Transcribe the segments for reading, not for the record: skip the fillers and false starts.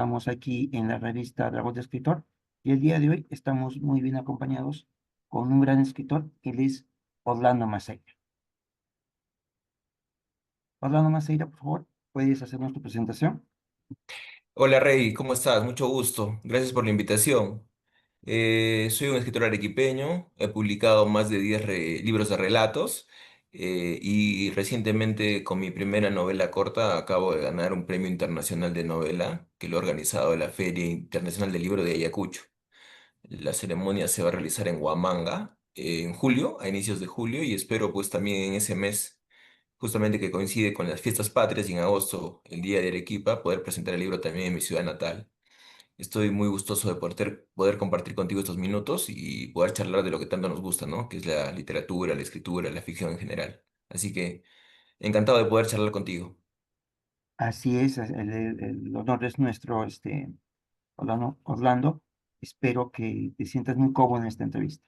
Estamos aquí en la revista Dragón de Escritor y el día de hoy estamos muy bien acompañados con un gran escritor, él es Orlando Maceira. Orlando Maceira, por favor, ¿puedes hacernos tu presentación? Hola Rey, ¿cómo estás? Mucho gusto. Gracias por la invitación. Soy un escritor arequipeño, he publicado más de 10 libros de relatos y recientemente con mi primera novela corta acabo de ganar un premio internacional de novela que lo ha organizado la Feria Internacional del Libro de Ayacucho. La ceremonia se va a realizar en Huamanga en julio, a inicios de julio, y espero pues también en ese mes, justamente que coincide con las fiestas patrias y en agosto, el Día de Arequipa, poder presentar el libro también en mi ciudad natal. Estoy muy gustoso de poder compartir contigo estos minutos y poder charlar de lo que tanto nos gusta, ¿no? Que es la literatura, la escritura, la ficción en general. Así que encantado de poder charlar contigo. Así es, el honor es nuestro, Orlando. Espero que te sientas muy cómodo en esta entrevista.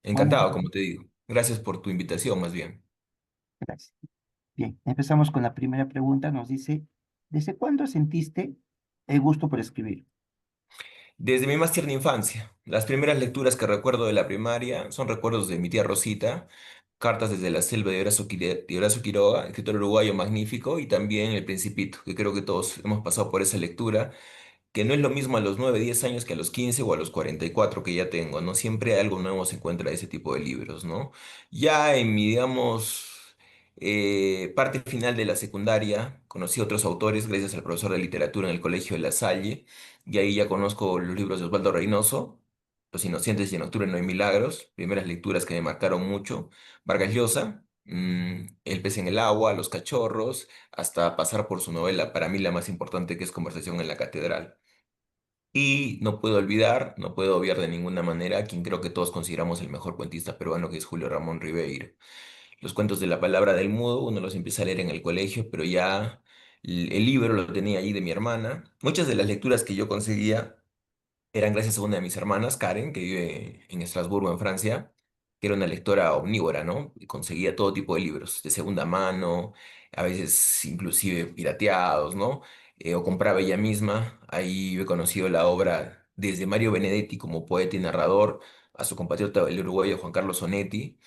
Bueno, Encantado, como te digo. Gracias por tu invitación, más bien. gracias. Bien, empezamos con la primera pregunta. Nos dice, ¿desde cuándo sentiste el gusto por escribir? Desde mi más tierna infancia, las primeras lecturas que recuerdo de la primaria son recuerdos de mi tía Rosita, Cartas desde la selva de Horacio Quiroga, escritor uruguayo magnífico, y también El Principito, que creo que todos hemos pasado por esa lectura, que no es lo mismo a los 9 10 años que a los 15 o a los 44 que ya tengo, ¿no? Siempre algo nuevo se encuentra de ese tipo de libros, ¿no? Ya en mi, digamos, parte final de la secundaria, conocí a otros autores gracias al profesor de literatura en el Colegio de La Salle, y ahí ya conozco los libros de Osvaldo Reynoso, Los Inocentes y En Octubre No hay Milagros, primeras lecturas que me marcaron mucho, Vargas Llosa, El pez en el agua, Los cachorros, hasta pasar por su novela, para mí la más importante, que es Conversación en la Catedral. Y no puedo olvidar, no puedo obviar de ninguna manera a quien creo que todos consideramos el mejor cuentista peruano, que es Julio Ramón Ribeiro. Los cuentos de la palabra del mudo, uno los empieza a leer en el colegio, pero ya el libro lo tenía allí de mi hermana. Muchas de las lecturas que yo conseguía eran gracias a una de mis hermanas, Karen, que vive en Estrasburgo, en Francia, que era una lectora omnívora, ¿no? Y conseguía todo tipo de libros, de segunda mano, a veces inclusive pirateados, ¿no? O compraba ella misma. Ahí he conocido la obra desde Mario Benedetti como poeta y narrador, a su compatriota el uruguayo Juan Carlos Sonetti,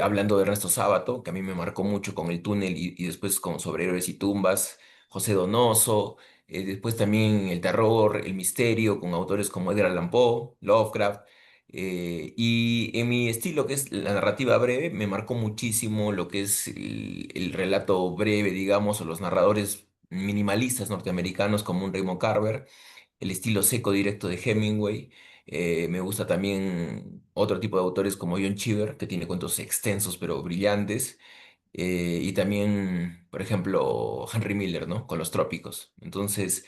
hablando de Ernesto Sábato, que a mí me marcó mucho con El túnel y después con Sobre héroes y tumbas, José Donoso. Después también el terror, el misterio, con autores como Edgar Allan Poe, Lovecraft. Y en mi estilo, que es la narrativa breve, me marcó muchísimo lo que es el relato breve, digamos, o los narradores minimalistas norteamericanos como un Raymond Carver, el estilo seco directo de Hemingway. Me gusta también otro tipo de autores como John Cheever, que tiene cuentos extensos pero brillantes. Y también, por ejemplo, Henry Miller, ¿no? Con los trópicos. Entonces,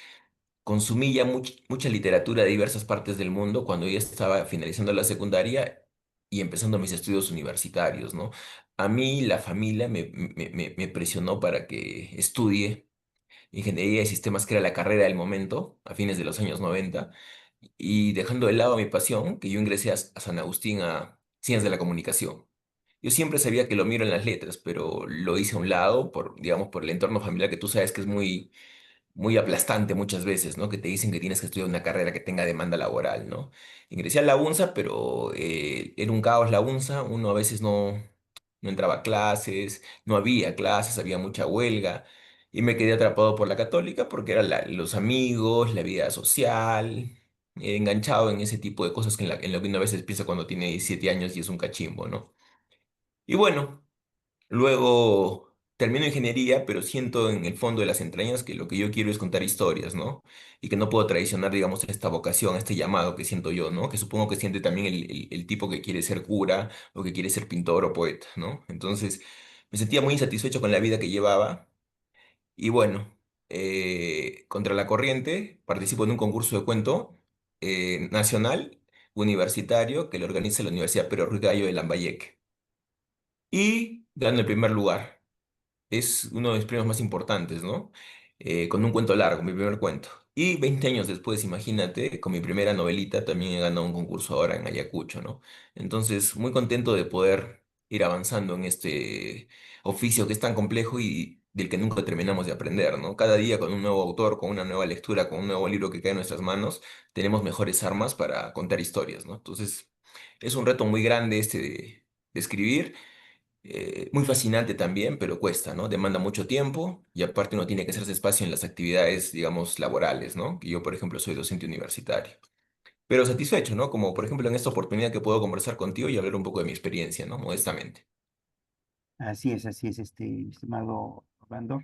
consumí ya mucha literatura de diversas partes del mundo cuando ya estaba finalizando la secundaria y empezando mis estudios universitarios, ¿no? A mí la familia me presionó para que estudie ingeniería de sistemas, que era la carrera del momento, a fines de los años 90, y dejando de lado mi pasión, que yo ingresé a San Agustín a Ciencias de la Comunicación. Yo siempre sabía que lo miro en las letras, pero lo hice a un lado por, digamos, por el entorno familiar, que tú sabes que es muy aplastante muchas veces, ¿no? Que te dicen que tienes que estudiar una carrera que tenga demanda laboral, ¿no? Ingresé a la UNSA, pero era un caos la UNSA, uno a veces no entraba a clases, no había clases, había mucha huelga, y me quedé atrapado por la Católica porque eran los amigos, la vida social, enganchado en ese tipo de cosas que en lo que uno a veces piensa cuando tiene 17 años y es un cachimbo, ¿no? Y bueno. Luego termino ingeniería, pero siento en el fondo de las entrañas que lo que yo quiero es contar historias, ¿no? Y que no puedo traicionar, digamos, esta vocación, este llamado que siento yo, ¿no? Que supongo que siente también el tipo que quiere ser cura o que quiere ser pintor o poeta, ¿no? Entonces me sentía muy insatisfecho con la vida que llevaba y bueno, contra la corriente participo en un concurso de cuento nacional, universitario, que lo organiza la Universidad Pedro Ruiz Gallo de Lambayeque. Y gano el primer lugar. Es uno de mis premios más importantes, ¿no? Con un cuento largo, mi primer cuento. Y 20 años después, imagínate, con mi primera novelita también he ganado un concurso ahora en Ayacucho, ¿no? Entonces, muy contento de poder ir avanzando en este oficio que es tan complejo y del que nunca terminamos de aprender, ¿no? Cada día con un nuevo autor, con una nueva lectura, con un nuevo libro que cae en nuestras manos, tenemos mejores armas para contar historias, ¿no? Entonces, es un reto muy grande este de escribir, muy fascinante también, pero cuesta, ¿no? Demanda mucho tiempo y aparte uno tiene que hacerse espacio en las actividades, digamos, laborales, ¿no? Que yo, por ejemplo, soy docente universitario. Pero satisfecho, ¿no? Como por ejemplo en esta oportunidad que puedo conversar contigo y hablar un poco de mi experiencia, ¿no? Modestamente. Así es, estimado Orlando.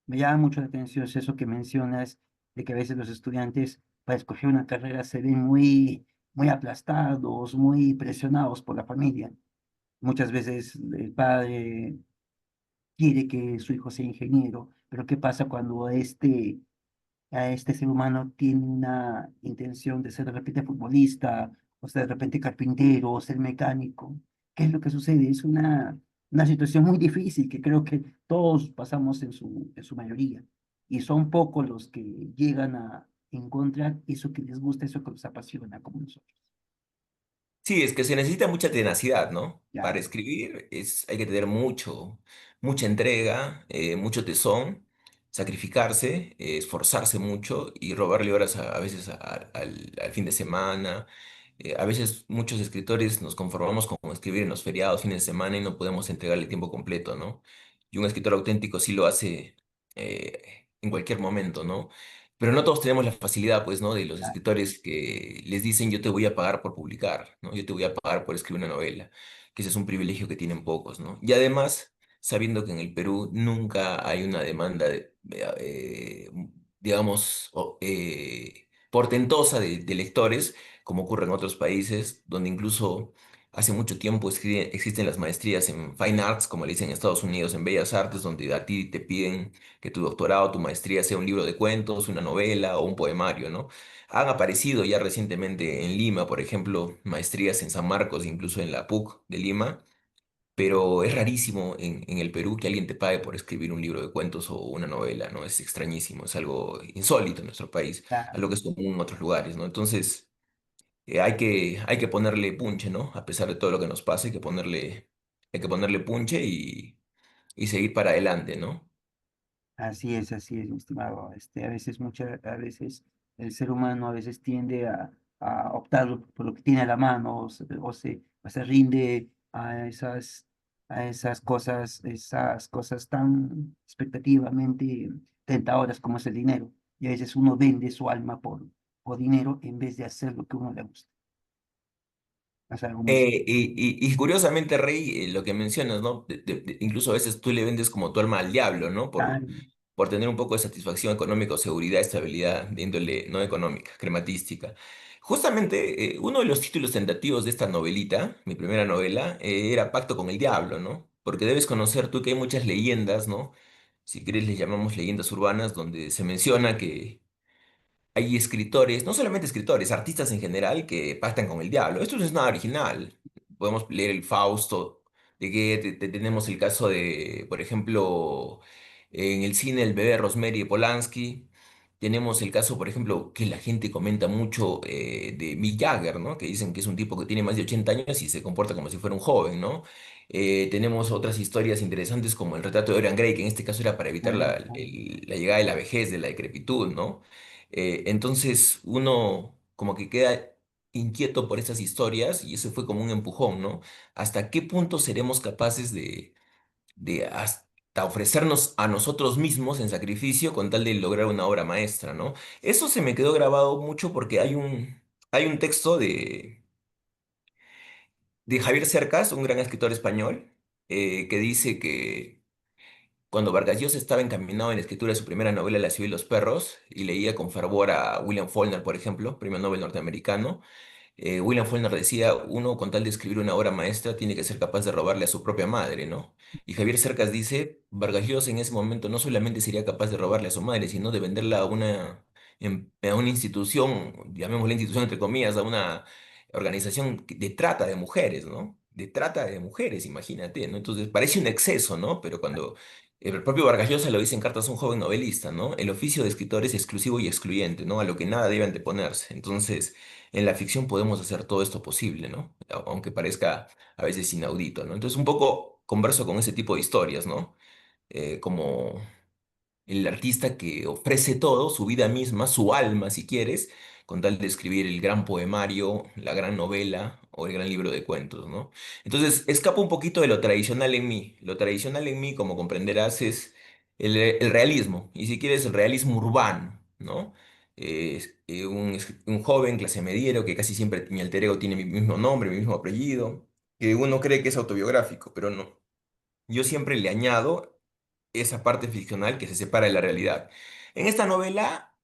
Me llama mucho la atención eso que mencionas, de que a veces los estudiantes para escoger una carrera se ven muy aplastados, muy presionados por la familia. Muchas veces el padre quiere que su hijo sea ingeniero, pero ¿qué pasa cuando a este ser humano tiene una intención de ser de repente futbolista, o ser de repente carpintero, o ser mecánico? ¿Qué es lo que sucede? Es una situación muy difícil que creo que todos pasamos en su mayoría. Y son pocos los que llegan a encontrar eso que les gusta, eso que les apasiona, como nosotros. Sí, es que se necesita mucha tenacidad, ¿no? Para Ya, escribir hay que tener mucha entrega, mucho tesón, sacrificarse, esforzarse mucho y robarle horas a veces al fin de semana. A veces muchos escritores nos conformamos con escribir en los feriados, fines de semana y no podemos entregarle tiempo completo, ¿no? Y un escritor auténtico sí lo hace en cualquier momento, ¿no? Pero no todos tenemos la facilidad, pues, ¿no? De los ya, escritores que les dicen yo te voy a pagar por publicar, ¿no? Yo te voy a pagar por escribir una novela, que ese es un privilegio que tienen pocos, ¿no? Y además, sabiendo que en el Perú nunca hay una demanda, digamos, portentosa de lectores, como ocurre en otros países, donde incluso hace mucho tiempo existen las maestrías en Fine Arts, como le dicen en Estados Unidos, en Bellas Artes, donde a ti te piden que tu doctorado, tu maestría sea un libro de cuentos, una novela o un poemario, ¿no? Han aparecido ya recientemente en Lima, por ejemplo, maestrías en San Marcos, incluso en la PUC de Lima, pero es rarísimo en el Perú que alguien te pague por escribir un libro de cuentos o una novela, ¿no? Es extrañísimo, es algo insólito en nuestro país, ya. algo que es común en otros lugares, ¿no? Entonces, hay que ponerle punche, ¿no? A pesar de todo lo que nos pasa, hay que ponerle punche y seguir para adelante, ¿no? Así es, mi estimado. A veces el ser humano a veces tiende a optar por lo que tiene a la mano o se rinde esas cosas tan expectativamente tentadoras como es el dinero. Y a veces uno vende su alma por dinero en vez de hacer lo que uno le gusta. Es algo muy cierto. Y curiosamente, Rey, lo que mencionas, ¿no? Incluso a veces tú le vendes como tu alma al diablo, ¿no? Claro, Por tener un poco de satisfacción económica o seguridad, estabilidad de índole no económica, crematística. Justamente, uno de los títulos tentativos de esta novelita, mi primera novela, era Pacto con el Diablo, ¿no? Porque debes conocer tú que hay muchas leyendas, ¿no? Si quieres, les llamamos leyendas urbanas, donde se menciona que hay escritores, no solamente escritores, artistas en general que pactan con el diablo. Esto no es nada original. Podemos leer el Fausto de Goethe, tenemos el caso de, por ejemplo, en el cine El bebé Rosemary de Polanski. Tenemos el caso, por ejemplo, que la gente comenta mucho de Mick Jagger, ¿no? Que dicen que es un tipo que tiene más de 80 años y se comporta como si fuera un joven, ¿no? Tenemos otras historias interesantes como el retrato de Dorian Gray, que en este caso era para evitar claro, la llegada de la vejez, de la decrepitud, ¿no? Entonces uno como que queda inquieto por esas historias y eso fue como un empujón, ¿no? ¿Hasta qué punto seremos capaces de hasta ofrecernos a nosotros mismos en sacrificio con tal de lograr una obra maestra, ¿no? Eso se me quedó grabado mucho porque hay un texto de Javier Cercas, un gran escritor español, que dice que cuando Vargas Llosa estaba encaminado en la escritura de su primera novela La ciudad y los perros, y leía con fervor a William Faulkner, por ejemplo, premio Nobel norteamericano, William Faulkner decía, uno con tal de escribir una obra maestra tiene que ser capaz de robarle a su propia madre, ¿no? Y Javier Cercas dice, Vargas Llosa en ese momento no solamente sería capaz de robarle a su madre, sino de venderla a una institución, llamémosla institución entre comillas, a una organización de trata de mujeres, ¿no? De trata de mujeres, imagínate, ¿no? Entonces parece un exceso, ¿no? Pero cuando el propio Vargas Llosa lo dice en cartas a un joven novelista, ¿no? El oficio de escritor es exclusivo y excluyente, ¿no? A lo que nada debe anteponerse. Entonces, en la ficción podemos hacer todo esto posible, ¿no? Aunque parezca a veces inaudito, ¿no? Entonces un poco converso con ese tipo de historias, ¿no? Como, el artista que ofrece todo, su vida misma, su alma, si quieres, con tal de escribir el gran poemario, la gran novela o el gran libro de cuentos, ¿no? Entonces, escapo un poquito de lo tradicional en mí. Lo tradicional en mí, como comprenderás, es el realismo, y si quieres, el realismo urbano, ¿no? Un joven clase mediero que casi siempre mi alter ego tiene mi mismo nombre, mi mismo apellido, que uno cree que es autobiográfico, pero no. Yo siempre le añado esa parte ficcional que se separa de la realidad. En esta novela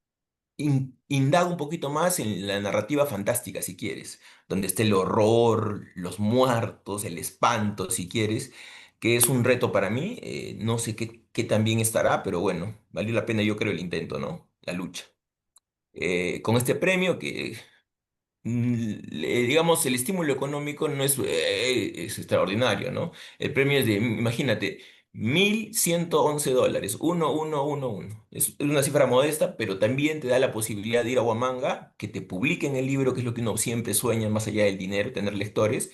indago un poquito más en la narrativa fantástica, si quieres, donde esté el horror, los muertos, el espanto, si quieres, que es un reto para mí. No sé qué tan bien estará, pero bueno, valió la pena, yo creo, el intento, ¿no? La lucha. Con este premio que digamos, el estímulo económico no es extraordinario, ¿no? El premio es de, imagínate, $1,111, 1111. Es una cifra modesta, pero también te da la posibilidad de ir a Huamanga, que te publiquen el libro, que es lo que uno siempre sueña, más allá del dinero, tener lectores,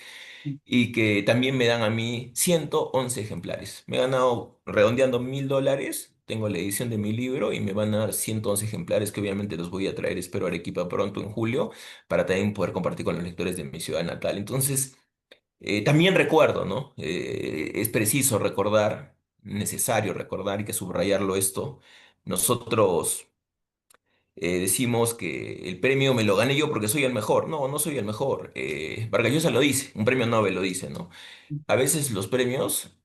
y que también me dan a mí 111 ejemplares. Me he ganado, redondeando $1,000, tengo la edición de mi libro y me van a dar 111 ejemplares que obviamente los voy a traer, espero, a Arequipa pronto en julio, para también poder compartir con los lectores de mi ciudad natal. Entonces, también recuerdo, ¿no? Es preciso recordar, necesario recordar, y que subrayarlo esto. Nosotros decimos que el premio me lo gané yo porque soy el mejor. No, no soy el mejor. Vargas Llosa lo dice, un premio Nobel lo dice, ¿no? A veces los premios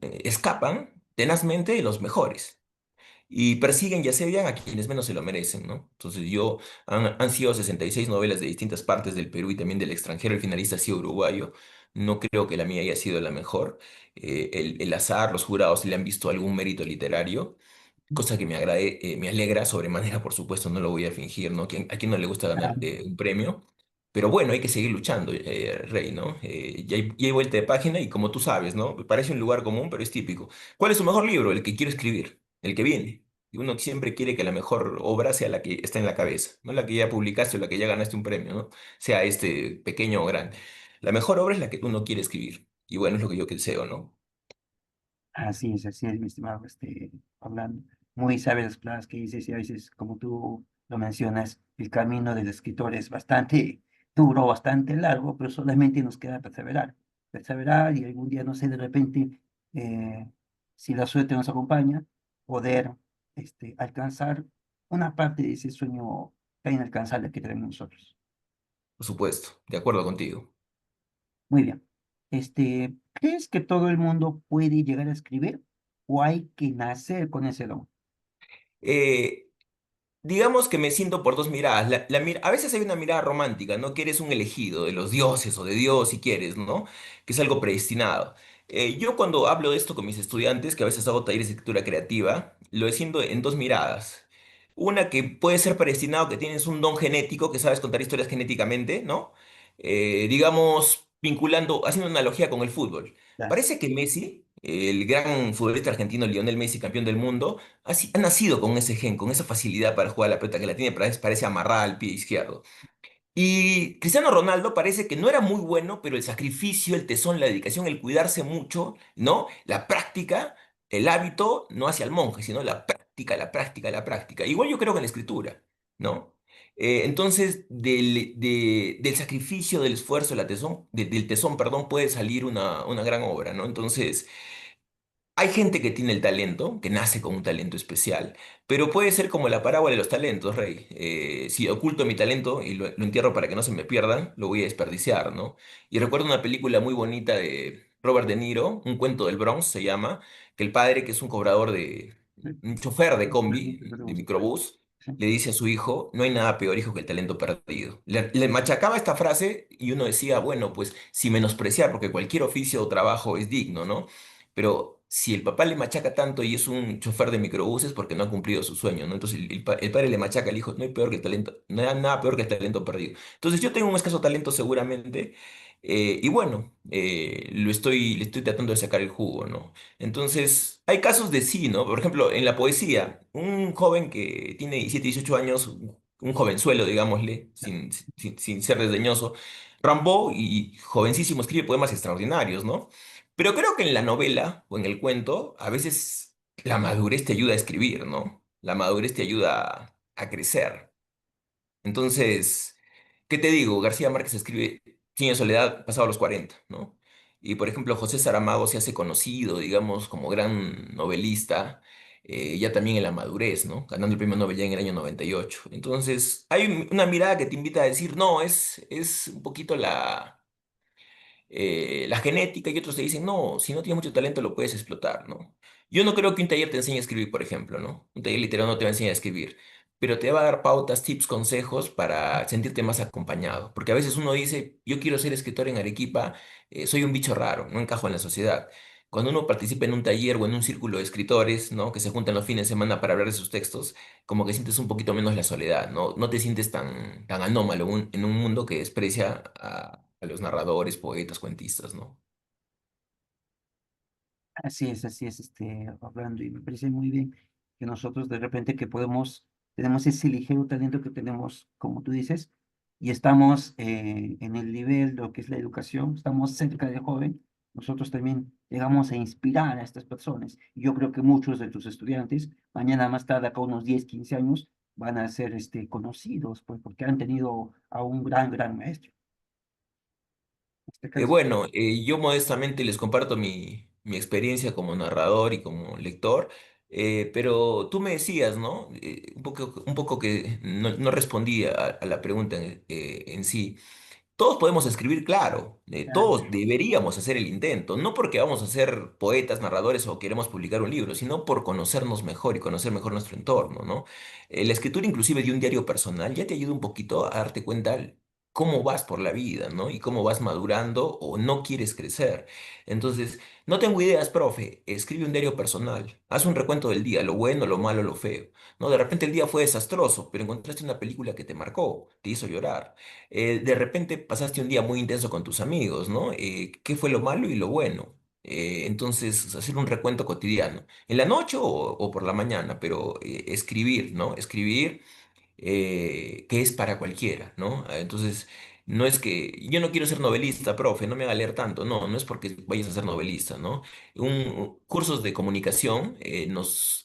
escapan tenazmente de los mejores y persiguen y asedian a quienes menos se lo merecen, ¿no? Entonces han sido 66 novelas de distintas partes del Perú y también del extranjero. El finalista ha sido uruguayo. No creo que la mía haya sido la mejor. El azar, los jurados le han visto algún mérito literario, cosa que me alegra sobremanera, por supuesto, no lo voy a fingir, ¿no? A quién no le gusta ganar Claro. un premio? Pero bueno, hay que seguir luchando, Rey, ¿no? Ya hay vuelta de página y como tú sabes, ¿no? Parece un lugar común, pero es típico. ¿Cuál es su mejor libro? El que quiero escribir, el que viene. Y uno siempre quiere que la mejor obra sea la que está en la cabeza, no la que ya publicaste o la que ya ganaste un premio, ¿no? Sea este pequeño o grande. La mejor obra es la que uno quiere escribir. Y bueno, es lo que yo deseo, ¿no? Así es, mi estimado, hablando. Muy sabias las palabras que dices y a veces, como tú lo mencionas, el camino del escritor es bastante duro, bastante largo, pero solamente nos queda perseverar. Perseverar y algún día, no sé, de repente, eh, si la suerte nos acompaña, poder alcanzar una parte de ese sueño tan inalcanzable que tenemos nosotros. Por supuesto, de acuerdo contigo. Muy bien. ¿Crees que todo el mundo puede llegar a escribir o hay que nacer con ese don? Eh, Digamos que me siento por dos miradas. A veces hay una mirada romántica, ¿no? Que eres un elegido de los dioses o de Dios, si quieres, ¿no? Que es algo predestinado. Yo cuando hablo de esto con mis estudiantes, que a veces hago talleres de escritura creativa, lo siento en dos miradas. Una que puede ser predestinado, que tienes un don genético, que sabes contar historias genéticamente, ¿no? Digamos, haciendo una analogía con el fútbol. Claro. Parece que Messi, el gran futbolista argentino Lionel Messi, campeón del mundo, ha nacido con ese gen, con esa facilidad para jugar a la pelota, que la tiene, parece amarrada al pie izquierdo. Y Cristiano Ronaldo parece que no era muy bueno, pero el sacrificio, el tesón, la dedicación, el cuidarse mucho, ¿no? La práctica, el hábito, no hacia el monje, sino la práctica, la práctica, la práctica. Igual yo creo que en la escritura, ¿no? Entonces, del sacrificio, del esfuerzo, del tesón, perdón, puede salir una gran obra, ¿no? Entonces, hay gente que tiene el talento, que nace con un talento especial, pero puede ser como la parábola de los talentos, Rey. Si oculto mi talento y lo entierro para que no se me pierdan, lo voy a desperdiciar, ¿no? Y recuerdo una película muy bonita de Robert De Niro, Un cuento del Bronx se llama, que el padre, que es un cobrador Sí. un chofer de Ujú, combi, que te de gusta. microbús, Sí. le dice a su hijo: no hay nada peor, hijo, que el talento perdido. Le machacaba esta frase y uno decía, bueno, pues sin menospreciar, porque cualquier oficio o trabajo es digno, ¿no? Pero si el papá le machaca tanto y es un chofer de microbuses, porque no ha cumplido su sueño, ¿no? Entonces el padre le machaca al hijo: no hay peor que el talento, no hay nada peor que el talento perdido. Entonces yo tengo un escaso talento seguramente, y bueno, le estoy tratando de sacar el jugo, ¿no? Entonces hay casos de sí, ¿no? Por ejemplo, en la poesía, un joven que tiene 17 18 años, un jovenzuelo, digámosle, sin ser desdeñoso, Rimbaud, y jovencísimo, escribe poemas extraordinarios, ¿no? Pero creo que en la novela o en el cuento, a veces la madurez te ayuda a escribir, ¿no? La madurez te ayuda a crecer. Entonces, ¿qué te digo? García Márquez escribe Cien años de soledad pasado los 40, ¿no? Y por ejemplo, José Saramago se hace conocido, digamos, como gran novelista, ya también en la madurez, ¿no? Ganando el premio Nobel ya en el año 98. Entonces, hay una mirada que te invita a decir, no, es un poquito la genética y otros te dicen, no, si no tienes mucho talento lo puedes explotar, ¿no? Yo no creo que un taller te enseñe a escribir, por ejemplo, ¿no? Un taller literario no te va a enseñar a escribir, pero te va a dar pautas, tips, consejos para sentirte más acompañado. Porque a veces uno dice, yo quiero ser escritor en Arequipa, soy un bicho raro, no encajo en la sociedad. Cuando uno participa en un taller o en un círculo de escritores, ¿no? Que se juntan los fines de semana para hablar de sus textos, como que sientes un poquito menos la soledad, ¿no? No te sientes tan anómalo en un mundo que desprecia a los narradores, poetas, cuentistas, ¿no? Así es, hablando, y me parece muy bien que nosotros de repente que podemos, tenemos ese ligero talento que tenemos, como tú dices, y estamos en el nivel de lo que es la educación, estamos cerca del joven, nosotros también llegamos a inspirar a estas personas. Y yo creo que muchos de tus estudiantes, mañana más tarde, acá unos 10 15 años, van a ser conocidos, pues, porque han tenido a un gran maestro, en este caso. Bueno, yo modestamente les comparto mi experiencia como narrador y como lector, pero tú me decías, ¿no? Un poco que no respondí a la pregunta en sí. Todos podemos escribir, claro, todos deberíamos hacer el intento, no porque vamos a ser poetas, narradores o queremos publicar un libro, sino por conocernos mejor y conocer mejor nuestro entorno, ¿no? La escritura inclusive de un diario personal ya te ayuda un poquito a darte cuenta cómo vas por la vida, ¿no? Y cómo vas madurando o no quieres crecer. Entonces, no tengo ideas, profe, escribe un diario personal, haz un recuento del día, lo bueno, lo malo, lo feo, ¿no? De repente el día fue desastroso, pero encontraste una película que te marcó, te hizo llorar. De repente pasaste un día muy intenso con tus amigos, ¿no? ¿Qué fue lo malo y lo bueno? Entonces, hacer un recuento cotidiano, en la noche o por la mañana, pero escribir, ¿no? Escribir que es para cualquiera, ¿no? Entonces, no es que yo no quiero ser novelista, profe, no me haga leer tanto, no, no es porque vayas a ser novelista, ¿no? Cursos de comunicación,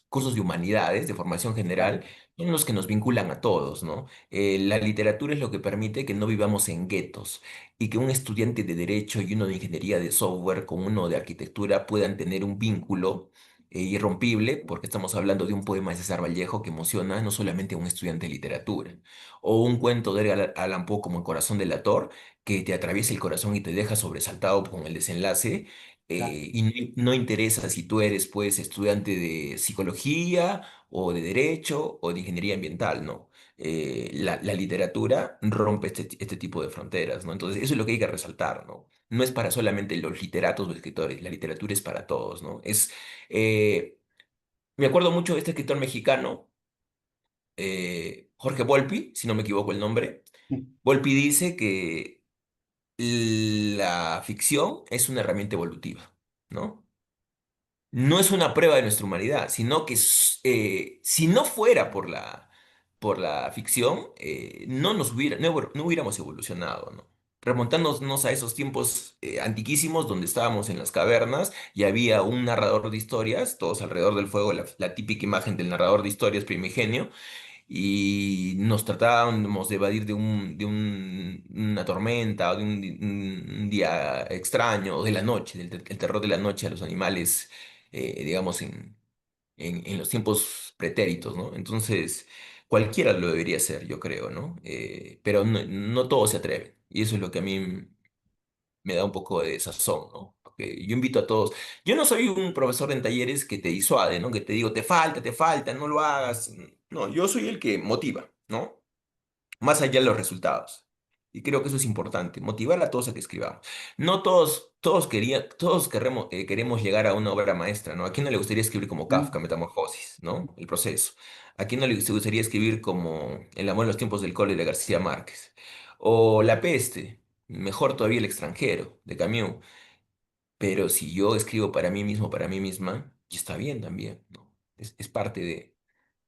cursos de humanidades, de formación general, son los que nos vinculan a todos, ¿no? La literatura es lo que permite que no vivamos en guetos y que un estudiante de derecho y uno de ingeniería de software con uno de arquitectura puedan tener un vínculo irrompible, porque estamos hablando de un poema de César Vallejo que emociona no solamente a un estudiante de literatura, o un cuento de Edgar Allan Poe como El corazón del ator, que te atraviesa el corazón y te deja sobresaltado con el desenlace, y no interesa si tú eres, pues, estudiante de psicología, o de derecho, o de ingeniería ambiental, ¿no? La literatura rompe este tipo de fronteras, ¿no? Entonces, eso es lo que hay que resaltar, ¿no? No es para solamente los literatos o escritores, la literatura es para todos, ¿no? Eh, Me acuerdo mucho de este escritor mexicano, Jorge Volpi, si no me equivoco el nombre. Sí, Volpi dice que la ficción es una herramienta evolutiva, ¿no? No es una prueba de nuestra humanidad, sino que si no fuera por la ficción, no hubiéramos evolucionado, ¿no? Remontándonos a esos tiempos antiquísimos donde estábamos en las cavernas y había un narrador de historias, todos alrededor del fuego, la típica imagen del narrador de historias primigenio, y nos tratábamos de evadir una tormenta o de un día extraño o de la noche, el terror de la noche a los animales, digamos, en los tiempos pretéritos, ¿no? Entonces, cualquiera lo debería hacer, yo creo, ¿no? Pero no todos se atreven. Y eso es lo que a mí me da un poco de sazón, ¿no? Porque yo invito a todos. Yo no soy un profesor en talleres que te disuade, ¿no? Que te digo, te falta, no lo hagas. No, yo soy el que motiva, ¿no? Más allá de los resultados. Y creo que eso es importante, motivar a todos a que escribamos. No todos queremos llegar a una obra maestra, ¿no? ¿A quién no le gustaría escribir como sí. Kafka, Metamorfosis, ¿no? El proceso. ¿A quién no le gustaría escribir como El amor en los tiempos del cólera de García Márquez? O La peste, mejor todavía El extranjero, de Camus. Pero si yo escribo para mí mismo, para mí misma, y está bien también, ¿no? Es parte de...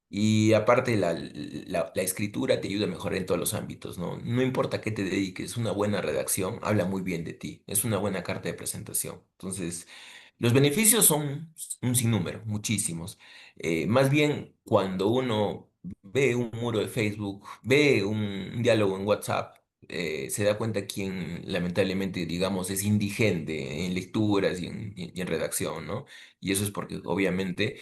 Y aparte, la escritura te ayuda a mejorar en todos los ámbitos, ¿no? No importa a qué te dediques, una buena redacción habla muy bien de ti, es una buena carta de presentación. Entonces, Los beneficios son un sinnúmero, muchísimos. Más bien, cuando uno ve un muro de Facebook, ve un diálogo en WhatsApp, se da cuenta quién lamentablemente, digamos, es indigente en lecturas y en redacción, ¿no? Y eso es porque obviamente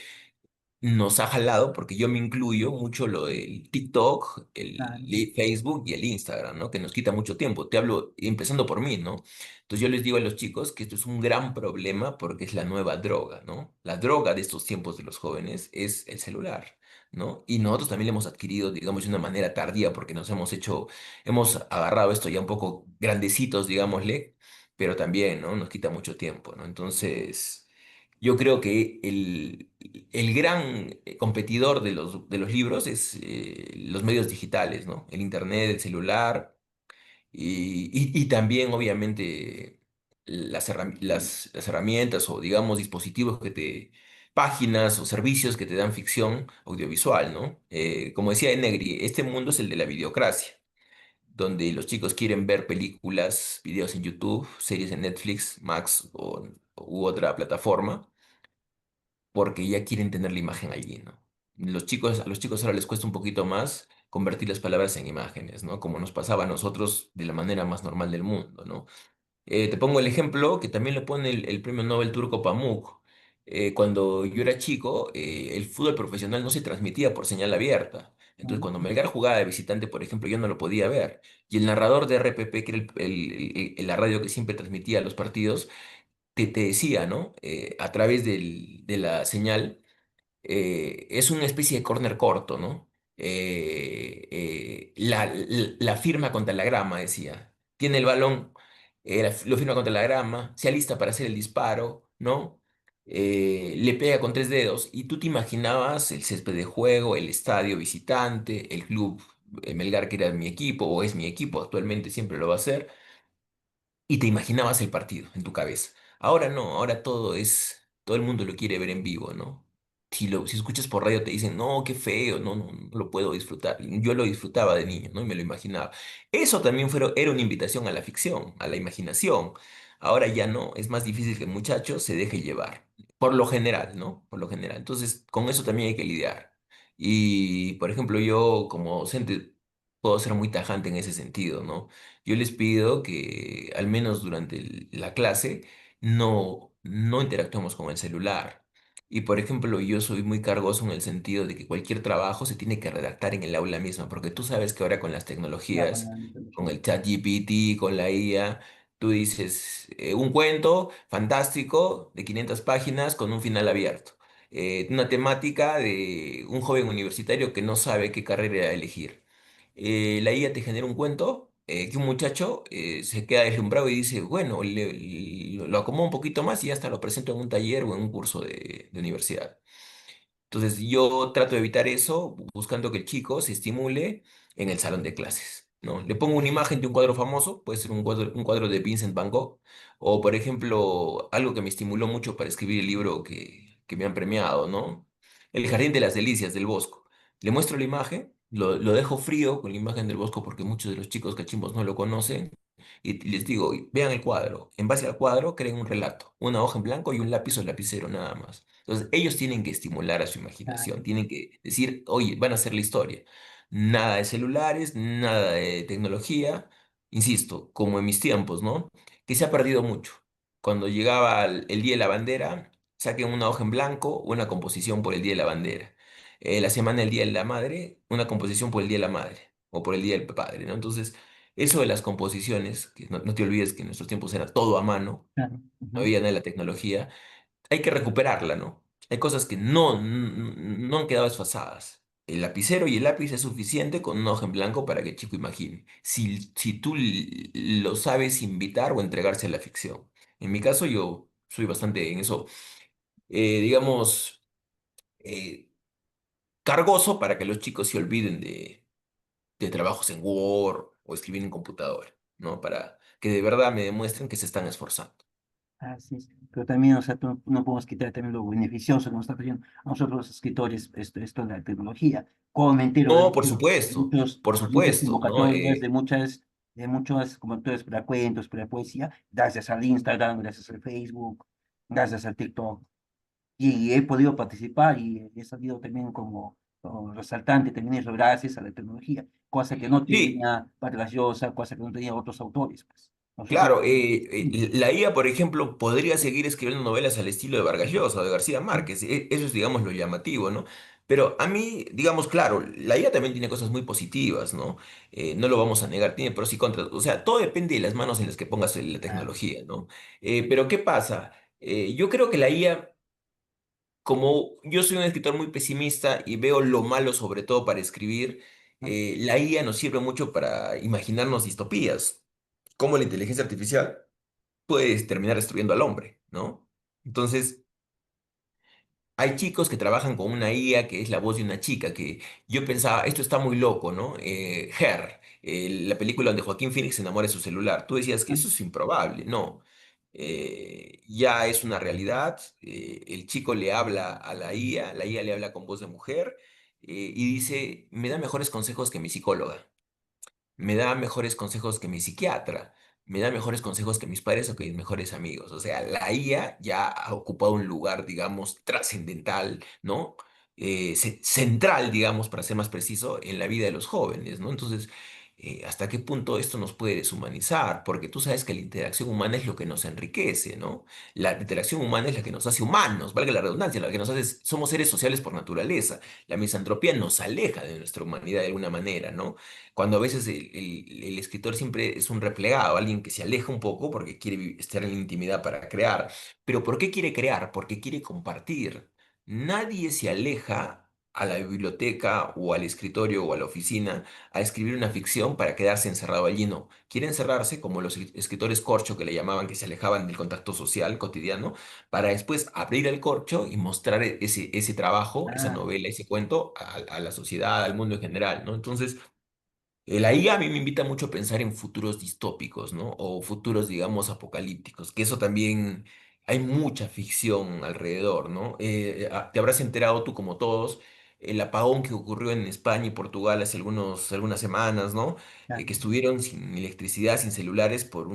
nos ha jalado, porque yo me incluyo mucho lo del TikTok, Claro, Facebook y el Instagram, ¿no? Que nos quita mucho tiempo. Te hablo empezando por mí, ¿no? Entonces yo les digo a los chicos que esto es un gran problema porque es la nueva droga, ¿no? La droga de estos tiempos de los jóvenes es el celular, ¿no? Y nosotros también lo hemos adquirido, digamos, de una manera tardía porque nos hemos hecho, hemos agarrado esto ya un poco grandecitos, digámosle, pero también, ¿no? Nos quita mucho tiempo, ¿no? Entonces... Yo creo que el gran competidor de los libros es los medios digitales, ¿no? El internet, el celular y también, obviamente, las herramientas o, digamos, dispositivos páginas o servicios que te dan ficción audiovisual, ¿no? Como decía Negri, este mundo es el de la videocracia, donde los chicos quieren ver películas, videos en YouTube, series en Netflix, Max u otra plataforma porque ya quieren tener la imagen allí, ¿no? A los chicos ahora les cuesta un poquito más convertir las palabras en imágenes, ¿no? Como nos pasaba a nosotros de la manera más normal del mundo, ¿no? Te pongo el ejemplo que también le pone el premio Nobel turco Pamuk. Cuando yo era chico, el fútbol profesional no se transmitía por señal abierta. Entonces, claro, cuando Melgar jugaba de visitante, por ejemplo, yo no lo podía ver. Y el narrador de RPP, que era la radio que siempre transmitía los partidos, te decía, ¿no? A través de la señal, es una especie de corner corto, ¿no? La firma contra la grama, decía. Tiene el balón, lo firma contra la grama, se alista para hacer el disparo, ¿no? Le pega con tres dedos y tú te imaginabas el césped de juego, el estadio visitante, el club Melgar, que era mi equipo o es mi equipo, actualmente siempre lo va a ser y te imaginabas el partido en tu cabeza. Ahora no, ahora todo el mundo lo quiere ver en vivo, ¿no? Si escuchas por radio te dicen, no, qué feo, no, no, no lo puedo disfrutar. Yo lo disfrutaba de niño, ¿no? Y me lo imaginaba. Eso también era una invitación a la ficción, a la imaginación. Ahora ya no, es más difícil que el muchacho se deje llevar, por lo general, ¿no? Por lo general. Entonces, con eso también hay que lidiar. Y, por ejemplo, yo como docente puedo ser muy tajante en ese sentido, ¿no? Yo les pido que al menos durante la clase no interactuemos con el celular. Y por ejemplo, yo soy muy cargoso en el sentido de que cualquier trabajo se tiene que redactar en el aula misma, porque tú sabes que ahora con las ya con tecnologías, la con mitología. el chat GPT, con la IA, tú dices un cuento fantástico de 500 páginas con un final abierto. Una temática de un joven universitario que no sabe qué carrera elegir. La IA te genera un cuento que un muchacho se queda deslumbrado y dice, bueno, lo acomodo un poquito más y hasta lo presento en un taller o en un curso de universidad. Entonces yo trato de evitar eso buscando que el chico se estimule en el salón de clases, ¿no? Le pongo una imagen de un cuadro famoso, puede ser un cuadro de Vincent Van Gogh, o por ejemplo, algo que me estimuló mucho para escribir el libro que me han premiado, ¿no? El Jardín de las Delicias del Bosco. Le muestro la imagen, lo dejo frío con la imagen del Bosco porque muchos de los chicos cachimbos no lo conocen, y les digo, vean el cuadro. En base al cuadro, creen un relato, una hoja en blanco y un lápiz o lapicero nada más. Entonces, ellos tienen que estimular a su Claro, imaginación, tienen que decir, oye, van a hacer la historia. Nada de celulares, nada de tecnología. Insisto, como en mis tiempos, ¿no? Que se ha perdido mucho. Cuando llegaba el Día de la Bandera, saquen una hoja en blanco, una composición por el Día de la Bandera. La semana del Día de la Madre, una composición por el Día de la Madre o por el Día del Padre, ¿no? Entonces, eso de las composiciones, que no te olvides que en nuestros tiempos era todo a mano, claro. no Ujú. había nada de la tecnología, hay que recuperarla, ¿no? Hay cosas que no han quedado desfasadas. El lapicero y el lápiz es suficiente con un hoja en blanco para que el chico imagine. Si tú lo sabes invitar o entregarse a la ficción. En mi caso, yo soy bastante en eso, digamos, eh, cargoso para que los chicos se olviden de trabajos en Word o escribir en computadora, ¿no? Para que de verdad me demuestren que se están esforzando. Así es. Pero también, o sea, no podemos quitar también lo beneficioso que nos está trayendo a nosotros los escritores, esto de la tecnología. Como me entero No, por supuesto, muchos, por muchas supuesto, ¿no? convocatorias de muchos convocatorias para cuentos, para poesía, gracias al Instagram, gracias al Facebook. gracias al TikTok. Y he podido participar y he salido también como resaltante también eso gracias a la tecnología, cosa que no Sí, tenía Vargas Llosa, cosa que no tenía otros autores, pues. Nosotros, claro, sí, la IA, por ejemplo, podría seguir escribiendo novelas al estilo de Vargas Llosa o de García sí, Márquez. Eso es, digamos, lo llamativo, ¿no? Pero a mí, digamos, claro, la IA también tiene cosas muy positivas, ¿no? No lo vamos a negar, tiene pros y contras. O sea, todo depende de las manos en las que pongas la ah, tecnología, ¿no? Pero ¿qué pasa? Yo creo que la IA, como yo soy un escritor muy pesimista y veo lo malo sobre todo para escribir, ah, la IA nos sirve mucho para imaginarnos distopías, como la inteligencia artificial puedes terminar destruyendo al hombre, ¿no? Entonces, hay chicos que trabajan con una IA que es la voz de una chica, que yo pensaba, esto está muy loco, ¿no? Her, la película donde Joaquín Phoenix se enamora de su celular. Tú decías que ah, eso es improbable, no. Ya es una realidad. El chico le habla a la IA le habla con voz de mujer y dice, me da mejores consejos que mi psicóloga, me da mejores consejos que mi psiquiatra, me da mejores consejos que mis padres o que mis mejores amigos. O sea, la IA ya ha ocupado un lugar, digamos, trascendental, ¿no? Central, digamos, para ser más preciso, en la vida de los jóvenes, ¿no? Entonces, ¿hasta qué punto esto nos puede deshumanizar? Porque tú sabes que la interacción humana es lo que nos enriquece, ¿no? La interacción humana es la que nos hace humanos, valga la redundancia, la que nos hace, somos seres sociales por naturaleza. La misantropía nos aleja de nuestra humanidad de alguna manera, ¿no? Cuando a veces el escritor siempre es un replegado, alguien que se aleja un poco porque quiere estar en la intimidad para crear. Pero ¿por qué quiere crear? Porque quiere compartir. Nadie se aleja a la biblioteca o al escritorio o a la oficina a escribir una ficción para quedarse encerrado allí, no. Quiere encerrarse como los escritores corcho que le llamaban, que se alejaban del contacto social cotidiano, para después abrir el corcho y mostrar ese trabajo, esa ah, novela, ese cuento a la sociedad, al mundo en general, ¿no? Entonces, la IA a mí me invita mucho a pensar en futuros distópicos, ¿no? O futuros, digamos, apocalípticos, que eso también hay mucha ficción alrededor, ¿no? Te habrás enterado tú, como todos, el apagón que ocurrió en España y Portugal hace algunas semanas, ¿no? ah, Que estuvieron sin electricidad, sin celulares por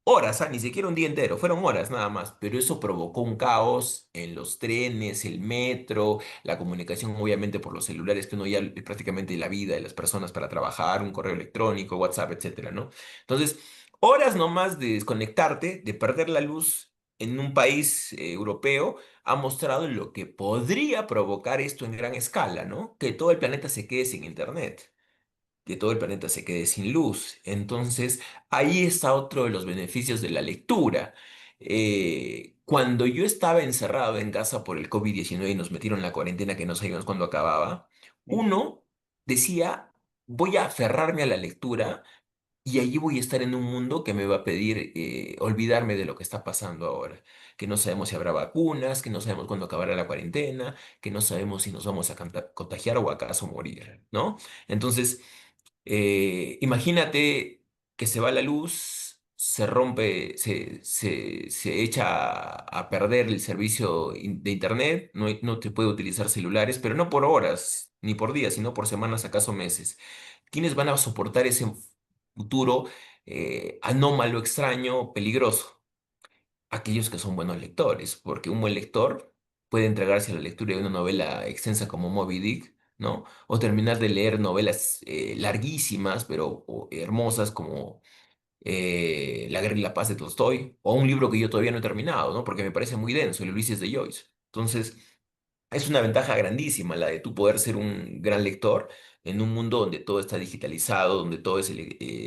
horas, ni siquiera un día entero, fueron horas nada más, pero eso provocó un caos en los trenes, el metro, la comunicación obviamente por los celulares, que uno ya prácticamente la vida de las personas para trabajar, un correo electrónico, WhatsApp, etcétera, ¿no? Entonces, horas nomás de desconectarte, de perder la luz en un país europeo, ha mostrado lo que podría provocar esto en gran escala, ¿no? Que todo el planeta se quede sin internet, que todo el planeta se quede sin luz. Entonces, ahí está otro de los beneficios de la lectura. Cuando yo estaba encerrado en casa por el COVID-19 y nos metieron en la cuarentena que no sabíamos cuándo acababa, sí, uno decía, voy a aferrarme a la lectura y allí voy a estar en un mundo que me va a pedir olvidarme de lo que está pasando ahora, que no sabemos si habrá vacunas, que no sabemos cuándo acabará la cuarentena, que no sabemos si nos vamos a contagiar o acaso morir, ¿no? Entonces, imagínate que se va la luz, se rompe, se echa a perder el servicio de internet, no te puede utilizar celulares, pero no por horas ni por días, sino por semanas, acaso meses. ¿Quiénes van a soportar ese futuro anómalo, extraño, peligroso? Aquellos que son buenos lectores, porque un buen lector puede entregarse a la lectura de una novela extensa como Moby Dick, ¿no? O terminar de leer novelas larguísimas, pero hermosas como La Guerra y la Paz de Tolstoy, o un libro que yo todavía no he terminado, ¿no? Porque me parece muy denso, el Ulises de Joyce. Entonces, es una ventaja grandísima la de tú poder ser un gran lector en un mundo donde todo está digitalizado, donde todo es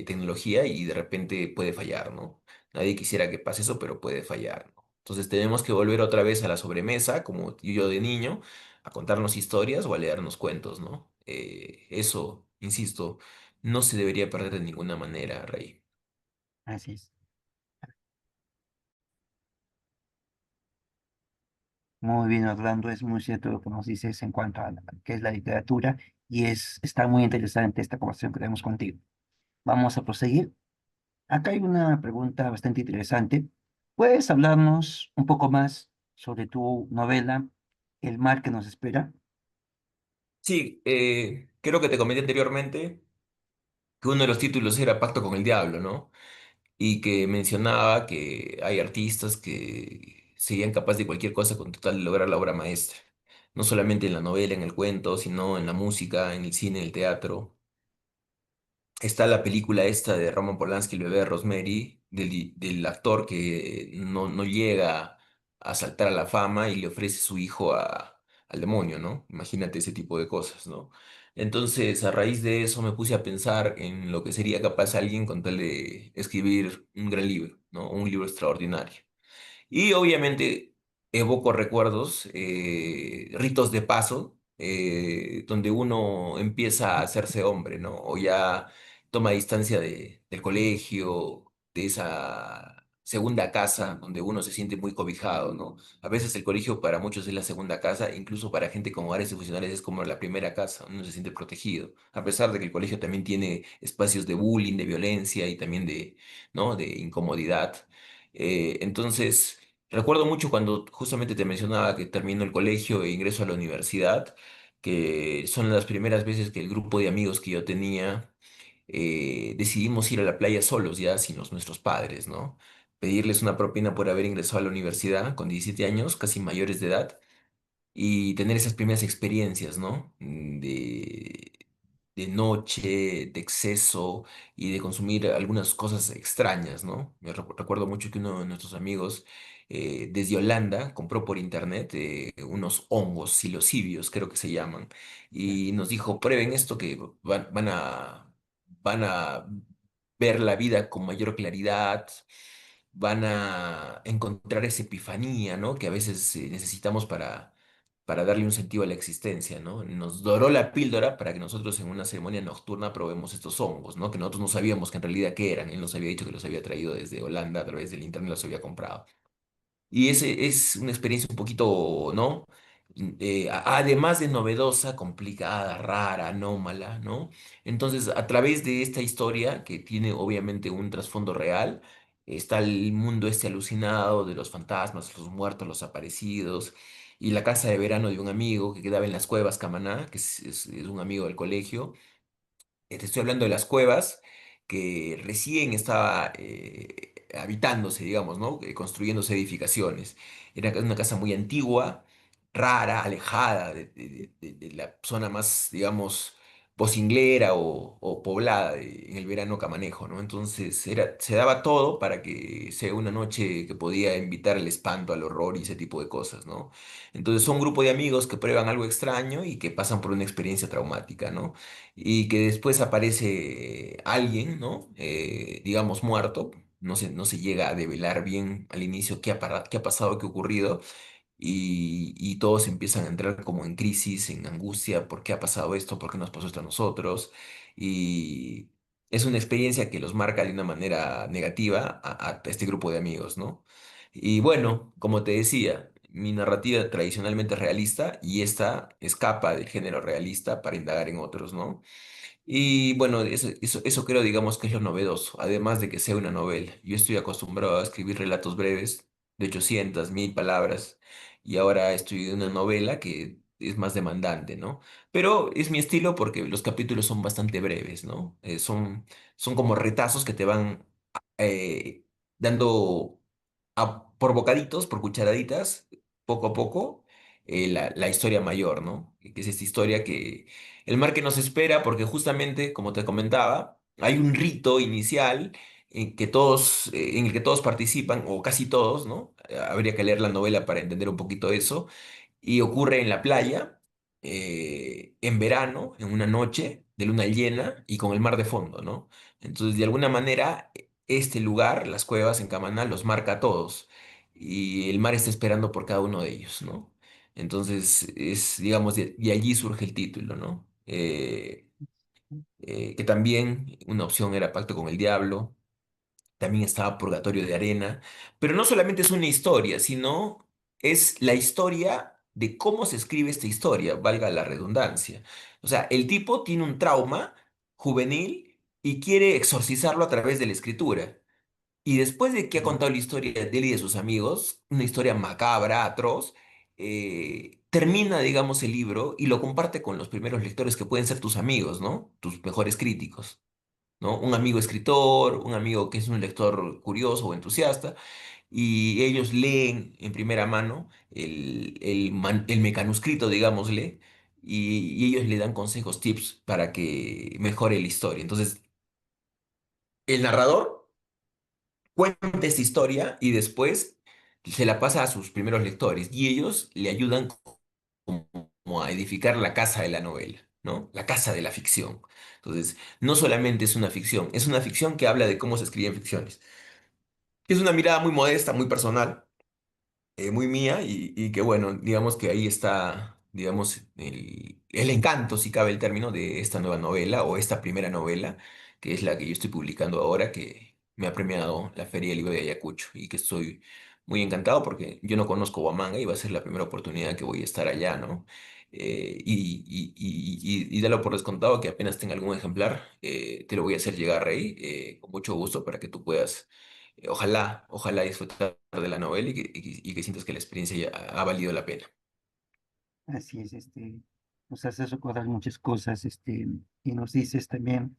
tecnología y de repente puede fallar, ¿no? Nadie quisiera que pase eso, pero puede fallar, ¿no? Entonces tenemos que volver otra vez a la sobremesa, como yo de niño, a contarnos historias o a leernos cuentos, ¿no? Eso, insisto, no se debería perder de ninguna manera, Rey. así es. Muy bien, Orlando, es muy cierto lo que nos dices en cuanto a qué es la literatura y está muy interesante esta conversación que tenemos contigo. Vamos a proseguir. Acá hay una pregunta bastante interesante. ¿Puedes hablarnos un poco más sobre tu novela, El mar que nos espera? Sí, creo que te comenté anteriormente que uno de los títulos era Pacto con el Diablo, ¿no? Y que mencionaba que hay artistas que serían capaces de cualquier cosa con total de lograr la obra maestra. No solamente en la novela, en el cuento, sino en la música, en el cine, en el teatro. Está la película esta de Roman Polanski, el bebé de Rosemary, del actor que no llega a saltar a la fama y le ofrece su hijo al demonio, ¿no? Imagínate ese tipo de cosas, ¿no? Entonces, a raíz de eso me puse a pensar en lo que sería capaz alguien con tal de escribir un gran libro, ¿no? Un libro extraordinario. Y obviamente evoco recuerdos, ritos de paso, donde uno empieza a hacerse hombre, ¿no? O ya toma distancia del colegio, de esa segunda casa donde uno se siente muy cobijado, ¿no? A veces el colegio para muchos es la segunda casa, incluso para gente con hogares disfuncionales es como la primera casa, uno se siente protegido, a pesar de que el colegio también tiene espacios de bullying, de violencia y también de, ¿no? De incomodidad. Entonces, recuerdo mucho cuando justamente te mencionaba que termino el colegio e ingreso a la universidad, que son las primeras veces que el grupo de amigos que yo tenía decidimos ir a la playa solos, ya sin nuestros padres, ¿no? Pedirles una propina por haber ingresado a la universidad con 17 años, casi mayores de edad y tener esas primeras experiencias, ¿no? De noche, de exceso y de consumir algunas cosas extrañas, ¿no? Recuerdo mucho que uno de nuestros amigos desde Holanda compró por internet unos hongos psilocibios, creo que se llaman, Ya, y nos dijo, prueben esto que van a ver la vida con mayor claridad, van a encontrar esa epifanía, ¿no? Que a veces necesitamos para darle un sentido a la existencia, ¿no? Nos doró la píldora para que nosotros en una ceremonia nocturna probemos estos hongos, ¿no? Que nosotros no sabíamos que en realidad qué eran. Él nos había dicho que los había traído desde Holanda a través del internet, los había comprado. Y ese es una experiencia un poquito, ¿no? Además de novedosa, complicada, rara, anómala, ¿no? Entonces, a través de esta historia, que tiene obviamente un trasfondo real, está el mundo este alucinado de los fantasmas, los muertos, los aparecidos, y la casa de verano de un amigo que quedaba en las cuevas Camaná, que es un amigo del colegio. Te estoy hablando de las cuevas que recién estaba habitándose, digamos, ¿no? Construyéndose edificaciones. Era una casa muy antigua, rara, alejada de la zona más, digamos, pocinglera o poblada en el verano Camanejo, ¿no? Entonces se daba todo para que sea una noche que podía invitar al espanto, al horror y ese tipo de cosas, ¿no? Entonces son un grupo de amigos que prueban algo extraño y que pasan por una experiencia traumática, ¿no? Y que después aparece alguien, ¿no? Digamos muerto, no se llega a develar bien al inicio qué ha pasado, qué ha ocurrido, y todos empiezan a entrar como en crisis, en angustia, ¿por qué ha pasado esto? ¿Por qué nos pasó esto a nosotros? Y es una experiencia que los marca de una manera negativa a este grupo de amigos, ¿no? Y bueno, como te decía, mi narrativa tradicionalmente es realista y esta escapa del género realista para indagar en otros, ¿no? Y bueno, eso creo, digamos, que es lo novedoso, además de que sea una novela. Yo estoy acostumbrado a escribir relatos breves, de 800, 1000 palabras, y ahora estoy en una novela que es más demandante, ¿no? Pero es mi estilo porque los capítulos son bastante breves, ¿no? Son como retazos que te van eh, dando por bocaditos, por cucharaditas, poco a poco, la historia mayor, ¿no? Que es esta historia que el mar que nos espera, porque justamente, como te comentaba, hay un rito inicial en el que todos participan, o casi todos, ¿no? Habría que leer la novela para entender un poquito eso. Y ocurre en la playa, en verano, en una noche de luna llena y con el mar de fondo, ¿no? Entonces, de alguna manera, este lugar, las cuevas en Camaná, los marca a todos. Y el mar está esperando por cada uno de ellos, ¿no? Entonces, digamos, de allí surge el título, ¿no? Que también una opción era Pacto con el Diablo, también estaba Purgatorio de Arena, pero no solamente es una historia, sino es la historia de cómo se escribe esta historia, valga la redundancia. O sea, el tipo tiene un trauma juvenil y quiere exorcizarlo a través de la escritura. Y después de que ha ya. contado la historia de él y de sus amigos, una historia macabra, atroz, termina, digamos, el libro y lo comparte con los primeros lectores que pueden ser tus amigos, ¿no? Tus mejores críticos, ¿no? Un amigo escritor, un amigo que es un lector curioso o entusiasta, y ellos leen en primera mano el mecanuscrito, digámosle, y ellos le dan consejos, tips para que mejore la historia. Entonces, el narrador cuenta esta historia y después se la pasa a sus primeros lectores y ellos le ayudan como a edificar la casa de la novela, ¿no? La casa de la ficción. Entonces, no solamente es una ficción que habla de cómo se escriben ficciones. Es una mirada muy modesta, muy personal, muy mía y que bueno, digamos que ahí está, digamos, el encanto, si cabe el término, de esta nueva novela o esta primera novela, que es la que yo estoy publicando ahora, que me ha premiado la Feria del Libro de Ayacucho y que estoy muy encantado porque yo no conozco Huamanga y va a ser la primera oportunidad que voy a estar allá, ¿no? Y dalo por descontado que apenas tenga algún ejemplar, te lo voy a hacer llegar ahí, con mucho gusto para que tú puedas ojalá disfrutar de la novela y que sientas que la experiencia ya ha valido la pena. Así es, nos haces recordar muchas cosas, y nos dices también,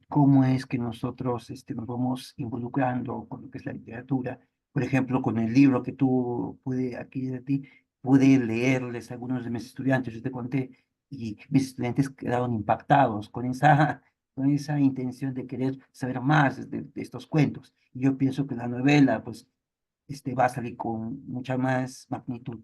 cómo es que nosotros, nos vamos involucrando con lo que es la literatura. Por ejemplo, con el libro que tú pude, aquí de ti, pude leerles a algunos de mis estudiantes, yo te conté, y mis estudiantes quedaron impactados con esa intención de querer saber más de estos cuentos. Y yo pienso que la novela, pues, va a salir con mucha más magnitud,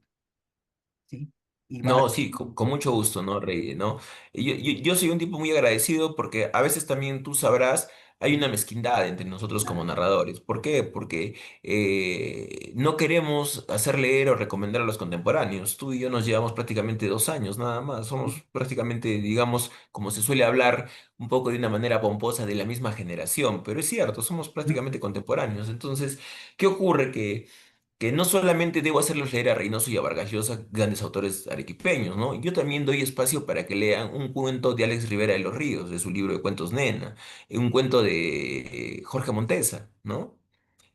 ¿sí? Y va, No, sí, con mucho gusto, ¿no, Rey? ¿No? Y yo soy un tipo muy agradecido porque a veces también tú sabrás, hay una mezquindad entre nosotros como narradores. ¿Por qué? Porque no queremos hacer leer o recomendar a los contemporáneos. Tú y yo nos llevamos prácticamente 2 años, nada más. Somos prácticamente, digamos, como se suele hablar, un poco de una manera pomposa de la misma generación. Pero es cierto, somos prácticamente contemporáneos. Entonces, ¿qué ocurre? Que no solamente debo hacerlos leer a Reynoso y a Vargas Llosa, grandes autores arequipeños, ¿no? Yo también doy espacio para que lean un cuento de Alex Rivera de los Ríos, de su libro de cuentos Nena, un cuento de Jorge Montesa, ¿no?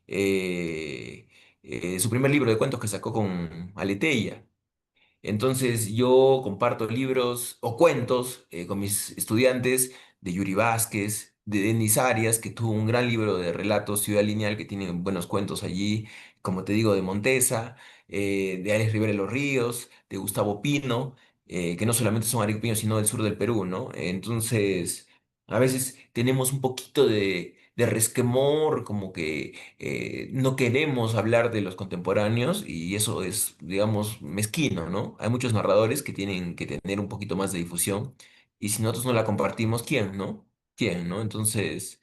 Eh, su primer libro de cuentos que sacó con Aleteia. Entonces yo comparto libros o cuentos con mis estudiantes de Yuri Vázquez, de Denis Arias, que tuvo un gran libro de relatos, Ciudad Lineal, que tiene buenos cuentos allí, como te digo, de Montesa, de Alex Rivera de los Ríos, de Gustavo Pino, que no solamente son arequipeños, sino del sur del Perú, ¿no? Entonces, a veces tenemos un poquito de resquemor, como que no queremos hablar de los contemporáneos y eso es, digamos, mezquino, ¿no? Hay muchos narradores que tienen que tener un poquito más de difusión y si nosotros no la compartimos, ¿quién, no? ¿Quién, no? Entonces,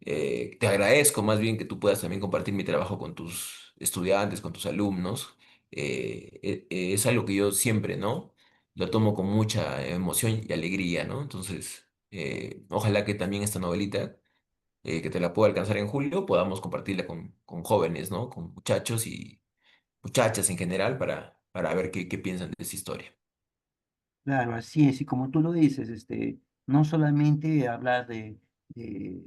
te agradezco más bien que tú puedas también compartir mi trabajo con tus estudiantes, con tus alumnos. Es algo que yo siempre, ¿no? Lo tomo con mucha emoción y alegría, ¿no? Entonces, ojalá que también esta novelita que te la puedo alcanzar en julio, podamos compartirla con jóvenes, ¿no? Con muchachos y muchachas en general para ver qué piensan de esa historia. claro, así es, y como tú lo dices, no solamente hablar de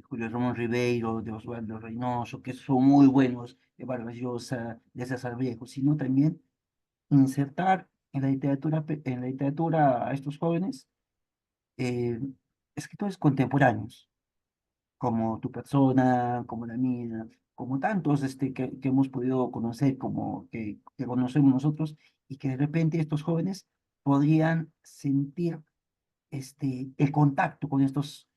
Julio Ramón Ribeiro, de Osvaldo Reynoso, que son muy buenos, de Vargas Llosa, de César Viejo, sino también insertar en la literatura, en la literatura a estos jóvenes eh, escritores contemporáneos, como tu persona, como la mía, como tantos que hemos podido conocer, como que conocemos nosotros, y que de repente estos jóvenes podrían sentir el contacto con estos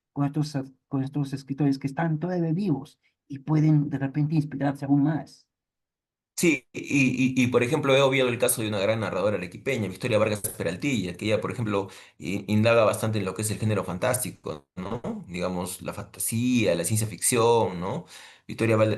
escritores que están todavía vivos y pueden de repente inspirarse aún más. Sí, por ejemplo, he obviado el caso de una gran narradora arequipeña, Victoria Vargas Peraltilla, que ella, por ejemplo, indaga bastante en lo que es el género fantástico, ¿no? Digamos, la fantasía, la ciencia ficción, ¿no?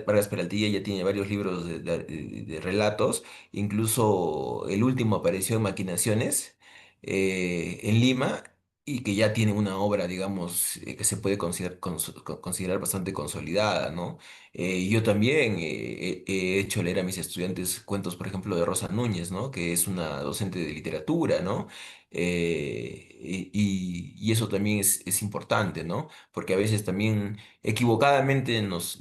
Vargas Peraltilla ya tiene varios libros de relatos, incluso el último apareció en Maquinaciones, en Lima, y que ya tiene una obra, digamos, que se puede considerar bastante consolidada, ¿no? Yo también he hecho leer a mis estudiantes cuentos, por ejemplo, de Rosa Núñez, ¿no? Que es una docente de literatura, ¿no? Y eso también es importante, ¿no? Porque a veces también equivocadamente nos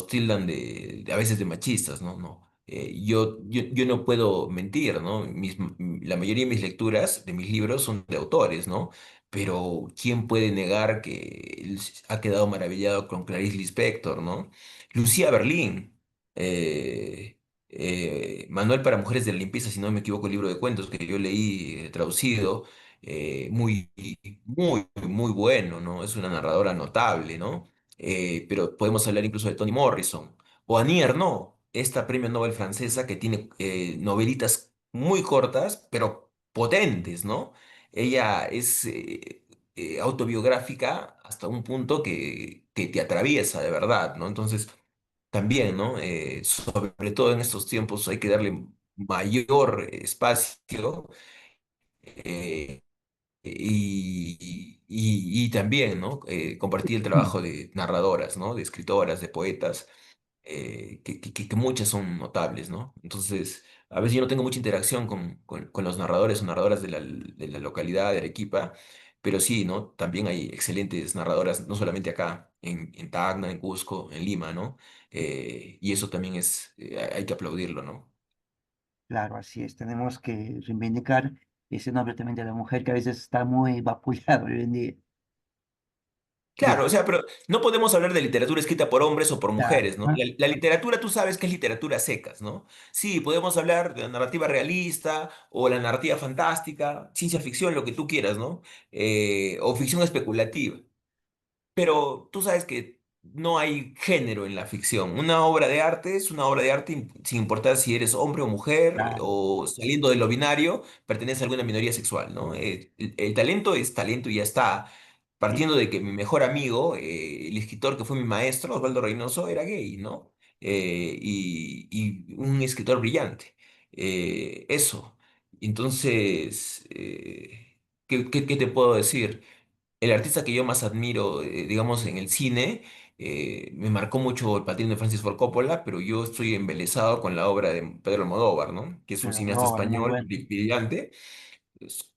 tildan a veces de machistas, ¿no? No. Yo no puedo mentir, ¿no? La mayoría de mis lecturas, de mis libros, son de autores, ¿no? Pero ¿quién puede negar que él ha quedado maravillado con Clarice Lispector, ¿no? Lucía Berlín. eh, Manual para Mujeres de la Limpieza, si no me equivoco, el libro de cuentos que yo leí traducido, muy, muy bueno, ¿no? Es una narradora notable, ¿no? Pero podemos hablar incluso de Toni Morrison o Annie Ernaux, esta premio Nobel francesa que tiene novelitas muy cortas, pero potentes, ¿no? Ella es autobiográfica hasta un punto que te atraviesa de verdad, ¿no? Entonces, también, ¿no? Sobre todo en estos tiempos hay que darle mayor espacio eh, y también, ¿no? Compartir el trabajo de narradoras, ¿no? De escritoras, de poetas que muchas son notables, ¿no? Entonces, a veces yo no tengo mucha interacción con los narradores o narradoras de la localidad de Arequipa, pero sí, ¿no? También hay excelentes narradoras, no solamente acá, en Tacna, en Cusco, en Lima, ¿no? Y eso también es, hay que aplaudirlo, ¿no? Claro, así es. Tenemos que reivindicar ese nombre también de la mujer que a veces está muy vapullado hoy en día. Claro, o Ya, sea, pero no podemos hablar de literatura escrita por hombres o por claro. mujeres, ¿no? ¿Ah? La literatura, tú sabes que es literatura secas, ¿no? Sí, podemos hablar de la narrativa realista o la narrativa fantástica, ciencia ficción, lo que tú quieras, ¿no? O ficción especulativa. Pero tú sabes que no hay género en la ficción. Una obra de arte es una obra de arte sin importar si eres hombre o mujer Claro. o saliendo de lo binario, pertenece a alguna minoría sexual, ¿no? El talento es talento y ya está. Sí, Partiendo de que mi mejor amigo, el escritor que fue mi maestro, Osvaldo Reynoso, era gay, ¿no? Y un escritor brillante. Eso. Entonces, qué te puedo decir? El artista que yo más admiro, digamos, en el cine, me marcó mucho El Padrino de Francis Ford Coppola, pero yo estoy embelesado con la obra de Pedro Almodóvar, ¿no? Que es un pero cineasta no, muy español bueno. brillante,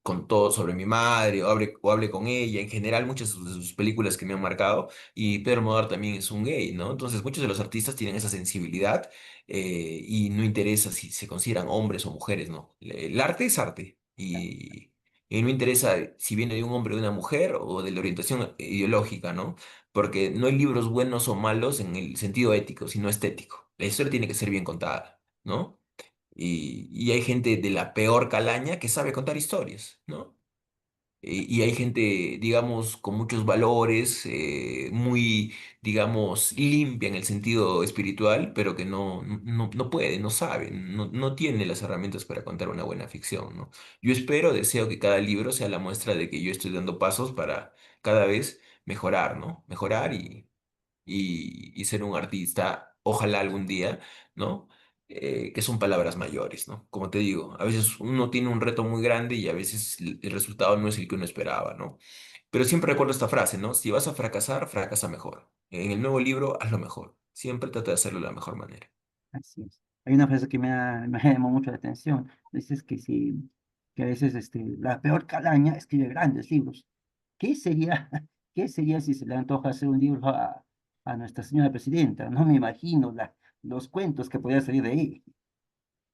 contó sobre mi madre, o hable con ella, en general muchas de sus películas que me han marcado, y Pedro Almodóvar también es un gay, ¿no? Entonces muchos de los artistas tienen esa sensibilidad y no interesa si se consideran hombres o mujeres, ¿no? El arte es arte y no interesa si viene de un hombre o de una mujer o de la orientación ideológica, ¿no? Porque no hay libros buenos o malos en el sentido ético, sino estético. La historia tiene que ser bien contada, ¿no? Y hay gente de la peor calaña que sabe contar historias, ¿no? Y hay gente, digamos, con muchos valores, muy, digamos, limpia en el sentido espiritual, pero que no puede, no sabe, no tiene las herramientas para contar una buena ficción, ¿no? Yo espero, deseo que cada libro sea la muestra de que yo estoy dando pasos para cada vez mejorar, ¿no? Mejorar y ser un artista, ojalá algún día, ¿no? Que son palabras mayores, ¿no? Como te digo, a veces uno tiene un reto muy grande y a veces el resultado no es el que uno esperaba, ¿no? Pero siempre recuerdo esta frase, ¿no? Si vas a fracasar, fracasa mejor. En el nuevo libro, hazlo mejor. Siempre trata de hacerlo de la mejor manera. Así es. Hay una frase que me llamó mucho la atención. Dices que sí, que a veces la peor calaña escribe grandes libros. ¿Qué sería, qué sería si se le antoja hacer un libro a Nuestra Señora Presidenta? No me imagino los cuentos que podría salir de ahí.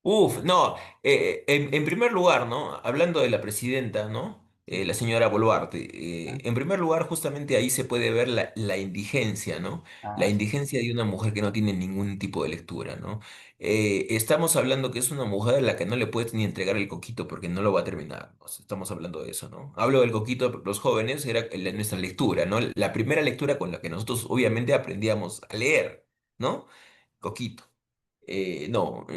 Uf, no, en primer lugar, ¿no? Hablando de la presidenta, ¿no? La señora Boluarte, Ah, en primer lugar, justamente ahí se puede ver la indigencia, ¿no? La ah, sí, indigencia de una mujer que no tiene ningún tipo de lectura, ¿no? Estamos hablando que es una mujer a la que no le puedes ni entregar el coquito porque no lo va a terminar, ¿no? O sea, estamos hablando de eso, ¿no? Hablo del coquito, los jóvenes, era nuestra lectura, ¿no? La primera lectura con la que nosotros obviamente aprendíamos a leer, ¿no? Coquito. No,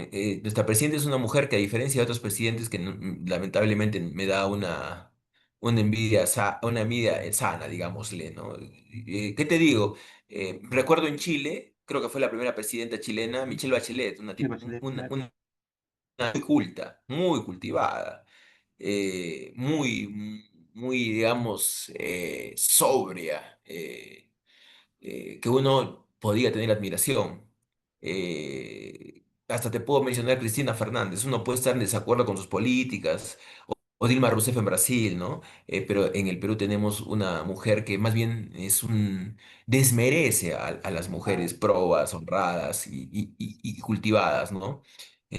nuestra presidenta es una mujer que a diferencia de otros presidentes que lamentablemente me da una envidia, una envidia sana, digámosle, ¿no? ¿Qué te digo? Recuerdo en Chile, creo que fue la primera presidenta chilena, Michelle Bachelet, sí, Bachelet, claro. una muy culta, muy cultivada, muy, digamos, sobria. Que uno podía tener admiración. Hasta te puedo mencionar Cristina Fernández. Uno puede estar en desacuerdo con sus políticas, o Dilma Rousseff en Brasil, ¿no? Pero en el Perú tenemos una mujer que más bien desmerece a las Ah, mujeres probas, honradas y cultivadas, ¿no?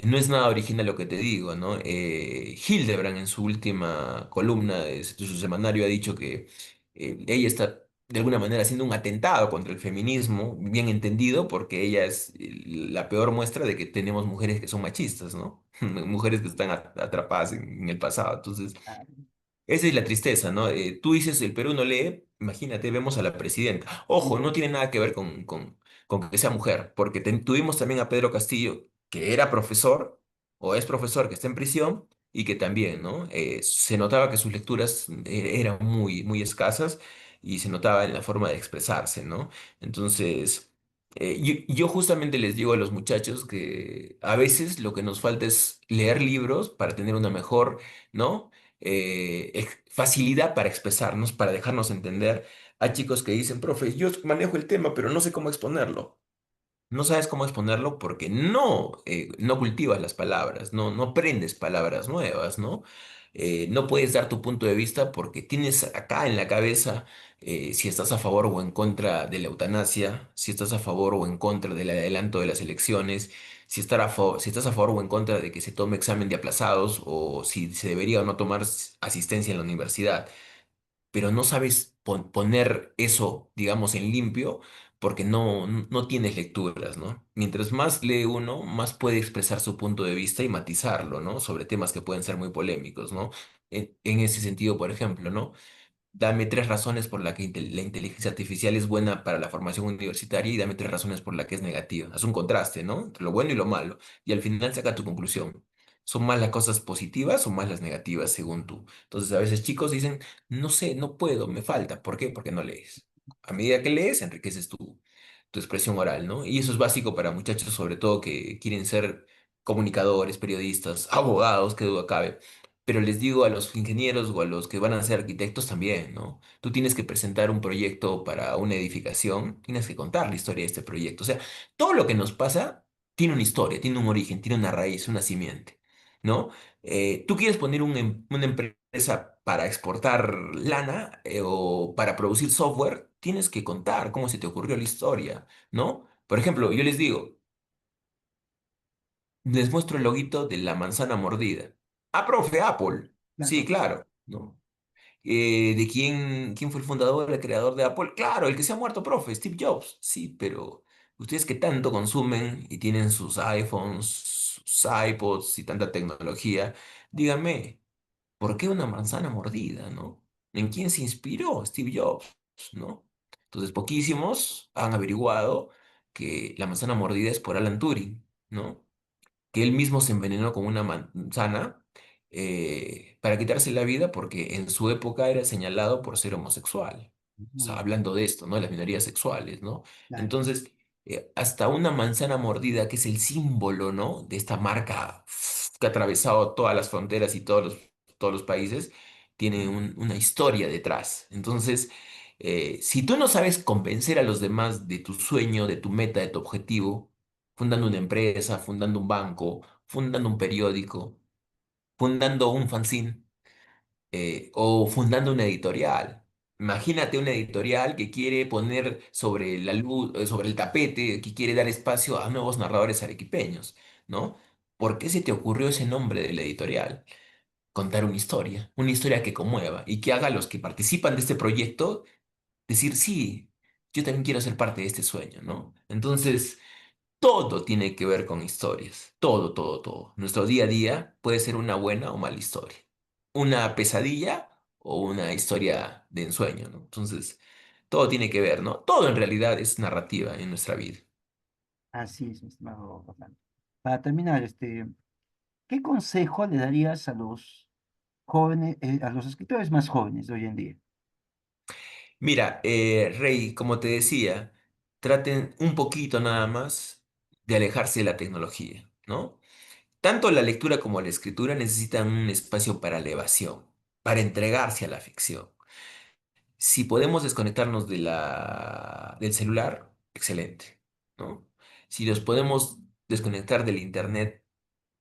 No es nada original lo que te digo, ¿no? Hildebrand en su última columna de su semanario ha dicho que ella está de alguna manera haciendo un atentado contra el feminismo, bien entendido, porque ella es la peor muestra de que tenemos mujeres que son machistas, ¿no? Mujeres que están atrapadas en el pasado. Entonces, Ah, esa es la tristeza, ¿no? Tú dices, el Perú no lee, imagínate, vemos a la presidenta. Ojo, no tiene nada que ver con que sea mujer, porque tuvimos también a Pedro Castillo, que era profesor, o es profesor, que está en prisión, y que también, ¿no? Se notaba que sus lecturas eran muy, muy escasas, y se notaba en la forma de expresarse, ¿no? Entonces, yo justamente les digo a los muchachos que a veces lo que nos falta es leer libros para tener una mejor, ¿no? Facilidad para expresarnos, para dejarnos entender. Hay chicos que dicen, profe, yo manejo el tema, pero no sé cómo exponerlo. No sabes cómo exponerlo porque no cultivas las palabras, no aprendes palabras nuevas, ¿no? No puedes dar tu punto de vista porque tienes acá en la cabeza si estás a favor o en contra de la eutanasia, si estás a favor o en contra del adelanto de las elecciones, si estás a favor o en contra de que se tome examen de aplazados o si se debería o no tomar asistencia en la universidad, pero no sabes poner eso, digamos, en limpio, porque no tienes lecturas, ¿no? Mientras más lee uno, más puede expresar su punto de vista y matizarlo, ¿no? Sobre temas que pueden ser muy polémicos, ¿no? En ese sentido, por ejemplo, ¿no? Dame tres razones por las que la inteligencia artificial es buena para la formación universitaria y dame tres razones por las que es negativa. Haz un contraste, ¿no? Entre lo bueno y lo malo. Y al final saca tu conclusión. ¿Son más las cosas positivas o más las negativas según tú? Entonces a veces chicos dicen, no sé, no puedo, me falta. ¿Por qué? Porque no lees. A medida que lees, enriqueces tu expresión oral, ¿no? Y eso es básico para muchachos, sobre todo que quieren ser comunicadores, periodistas, abogados, que duda cabe. Pero les digo a los ingenieros o a los que van a ser arquitectos también, ¿no? Tú tienes que presentar un proyecto para una edificación, tienes que contar la historia de este proyecto. O sea, todo lo que nos pasa tiene una historia, tiene un origen, tiene una raíz, una simiente, ¿no? Tú quieres poner una empresa para exportar lana o para producir software, tienes que contar cómo se te ocurrió la historia, ¿no? Por ejemplo, yo les digo, les muestro el loguito de la manzana mordida. Ah, profe, Apple. Sí, claro. claro, ¿no? ¿De quién fue el fundador, el creador de Apple? Claro, el que se ha muerto, profe, Steve Jobs. Sí, pero ustedes que tanto consumen y tienen sus iPhones, sus iPods y tanta tecnología, díganme, ¿por qué una manzana mordida, no? ¿En quién se inspiró Steve Jobs, no? Entonces, poquísimos han averiguado que la manzana mordida es por Alan Turing, ¿no? Que él mismo se envenenó con una manzana para quitarse la vida porque en su época era señalado por ser homosexual. O sea, Ujú, hablando de esto, ¿no? De las minorías sexuales, ¿no? claro. Entonces, hasta una manzana mordida, que es el símbolo, ¿no? De esta marca que ha atravesado todas las fronteras y todos los países, tiene una historia detrás. Entonces, si tú no sabes convencer a los demás de tu sueño, de tu meta, de tu objetivo, fundando una empresa, fundando un banco, fundando un periódico, fundando un fanzine o fundando una editorial. Imagínate una editorial que quiere poner sobre la luz, sobre el tapete, que quiere dar espacio a nuevos narradores arequipeños, ¿no? ¿Por qué se te ocurrió ese nombre de la editorial? Contar una historia que conmueva y que haga a los que participan de este proyecto decir, sí, yo también quiero ser parte de este sueño, ¿no? Entonces, todo tiene que ver con historias. Todo, todo, todo. Nuestro día a día puede ser una buena o mala historia. Una pesadilla o una historia de ensueño, ¿no? Entonces, todo tiene que ver, ¿no? Todo en realidad es narrativa en nuestra vida. Así es, mi estimado Rolando. Para terminar, ¿qué consejo le darías a los jóvenes, a los escritores más jóvenes de hoy en día? Mira, Rey, como te decía, traten un poquito nada más de alejarse de la tecnología, ¿no? Tanto la lectura como la escritura necesitan un espacio para elevación, para entregarse a la ficción. Si podemos desconectarnos del celular, excelente, ¿no? Si nos podemos desconectar del internet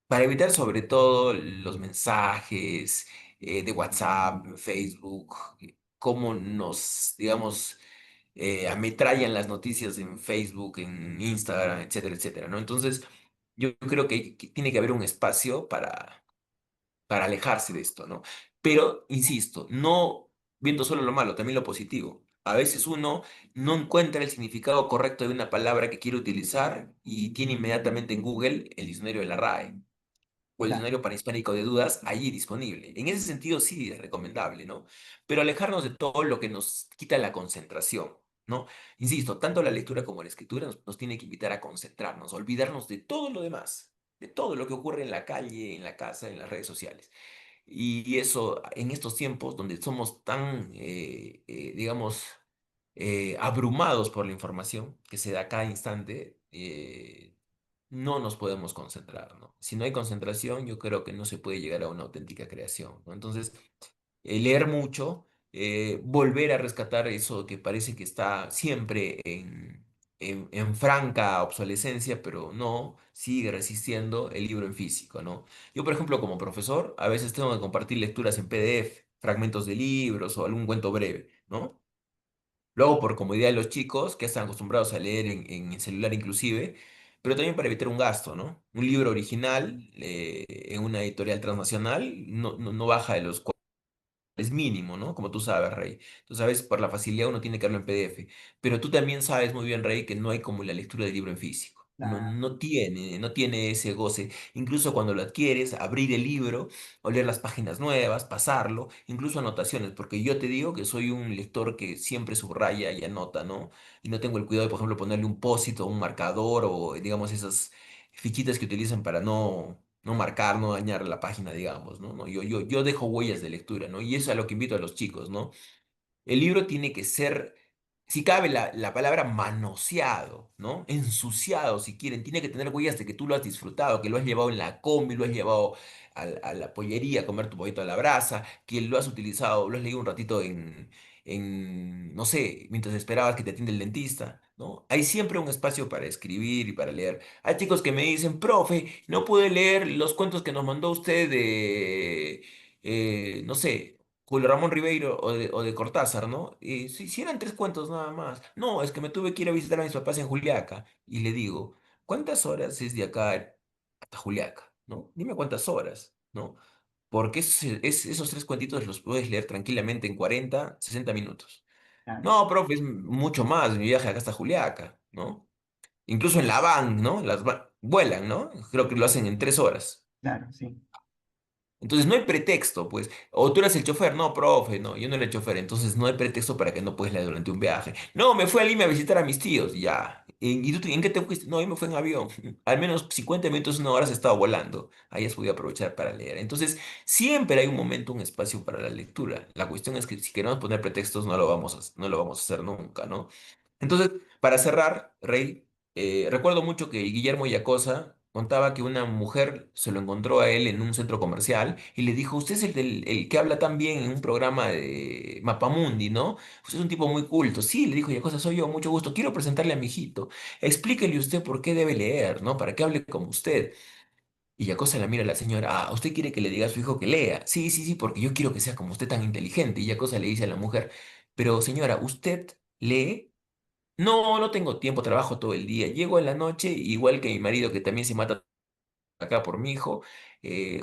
para evitar sobre todo los mensajes de WhatsApp, Facebook, cómo nos, digamos, ametrallan las noticias en Facebook, en Instagram, etcétera, etcétera, ¿no? Entonces, yo creo que tiene que haber un espacio para alejarse de esto, ¿no? Pero, insisto, no viendo solo lo malo, también lo positivo. A veces uno no encuentra el significado correcto de una palabra que quiere utilizar y tiene inmediatamente en Google el diccionario de la RAE o el Claro, diccionario panhispánico de dudas allí disponible. En ese sentido sí es recomendable, ¿no? Pero alejarnos de todo lo que nos quita la concentración, ¿no? Insisto, tanto la lectura como la escritura nos tiene que invitar a concentrarnos, a olvidarnos de todo lo demás, de todo lo que ocurre en la calle, en la casa, en las redes sociales. Y eso en estos tiempos donde somos tan, digamos, abrumados por la información que se da a cada instante, no nos podemos concentrar, ¿no? Si no hay concentración, yo creo que no se puede llegar a una auténtica creación, ¿no? Entonces, leer mucho, volver a rescatar eso que parece que está siempre en franca obsolescencia, pero no, sigue resistiendo el libro en físico, ¿no? Yo, por ejemplo, como profesor, a veces tengo que compartir lecturas en PDF, fragmentos de libros o algún cuento breve, ¿no? Lo hago por comodidad de los chicos, que están acostumbrados a leer en el celular inclusive, pero también para evitar un gasto, ¿no? Un libro original en una editorial transnacional no baja de los es mínimo, ¿no? Como tú sabes, Rey. Tú sabes, por la facilidad uno tiene que verlo en PDF. Pero tú también sabes muy bien, Rey, que no hay como la lectura del libro en físico. claro, No tiene ese goce. Incluso cuando lo adquieres, abrir el libro, oler las páginas nuevas, pasarlo, incluso anotaciones, porque yo te digo que soy un lector que siempre subraya y anota, ¿no? Y no tengo el cuidado de, por ejemplo, ponerle un post-it o un marcador o, digamos, esas fichitas que utilizan para no marcar, no dañar la página, digamos, ¿no? Yo dejo huellas de lectura, ¿no? Y eso es a lo que invito a los chicos, ¿no? El libro tiene que ser, si cabe la palabra manoseado, ¿no? Ensuciado, si quieren. Tiene que tener huellas de que tú lo has disfrutado, que lo has llevado en la combi, lo has llevado a la pollería a comer tu pollito a la brasa, que lo has utilizado, lo has leído un ratito no sé, mientras esperabas que te atienda el dentista, ¿no? Hay siempre un espacio para escribir y para leer. Hay chicos que me dicen, profe, no pude leer los cuentos que nos mandó usted de, no sé, Julio Ramón Ribeiro o de Cortázar, ¿no? Y si eran tres cuentos nada más. No, es que me tuve que ir a visitar a mis papás en Juliaca. Y le digo, ¿cuántas horas es de acá hasta Juliaca? ¿No? Dime cuántas horas, ¿no? Porque esos tres cuentitos los puedes leer tranquilamente en 40, 60 minutos. claro, No, profe, es mucho más mi viaje acá hasta Juliaca, ¿no? Incluso en la van, ¿no? Vuelan, ¿no? Creo que lo hacen en 3 horas. claro, sí. Entonces no hay pretexto, pues. O tú eres el chofer, no, profe, no, yo no era el chofer. Entonces no hay pretexto para que no puedes leer durante un viaje. No, me fui a Lima a visitar a mis tíos, ya. ¿Y tú en qué te fuiste? No, yo me fui en avión. Al menos 50 minutos, 1 hora has estado volando. Ahí has podido aprovechar para leer. Entonces, siempre hay un momento, un espacio para la lectura. La cuestión es que si queremos poner pretextos, no lo vamos a hacer nunca, ¿no? Entonces, para cerrar, Rey, recuerdo mucho que Guillermo Yacosa contaba que una mujer se lo encontró a él en un centro comercial y le dijo, usted es el que habla tan bien en un programa de Mapamundi, ¿no? Usted es un tipo muy culto. Sí, le dijo Yacosa, soy yo, mucho gusto. Quiero presentarle a mi hijito. Explíquele usted por qué debe leer, ¿no? Para que hable como usted. Y Yacosa la mira a la señora, ah, ¿usted quiere que le diga a su hijo que lea? Sí, sí, sí, porque yo quiero que sea como usted tan inteligente. Y Yacosa le dice a la mujer, pero señora, ¿usted lee? No, no tengo tiempo, trabajo todo el día. Llego en la noche, igual que mi marido que también se mata acá por mi hijo.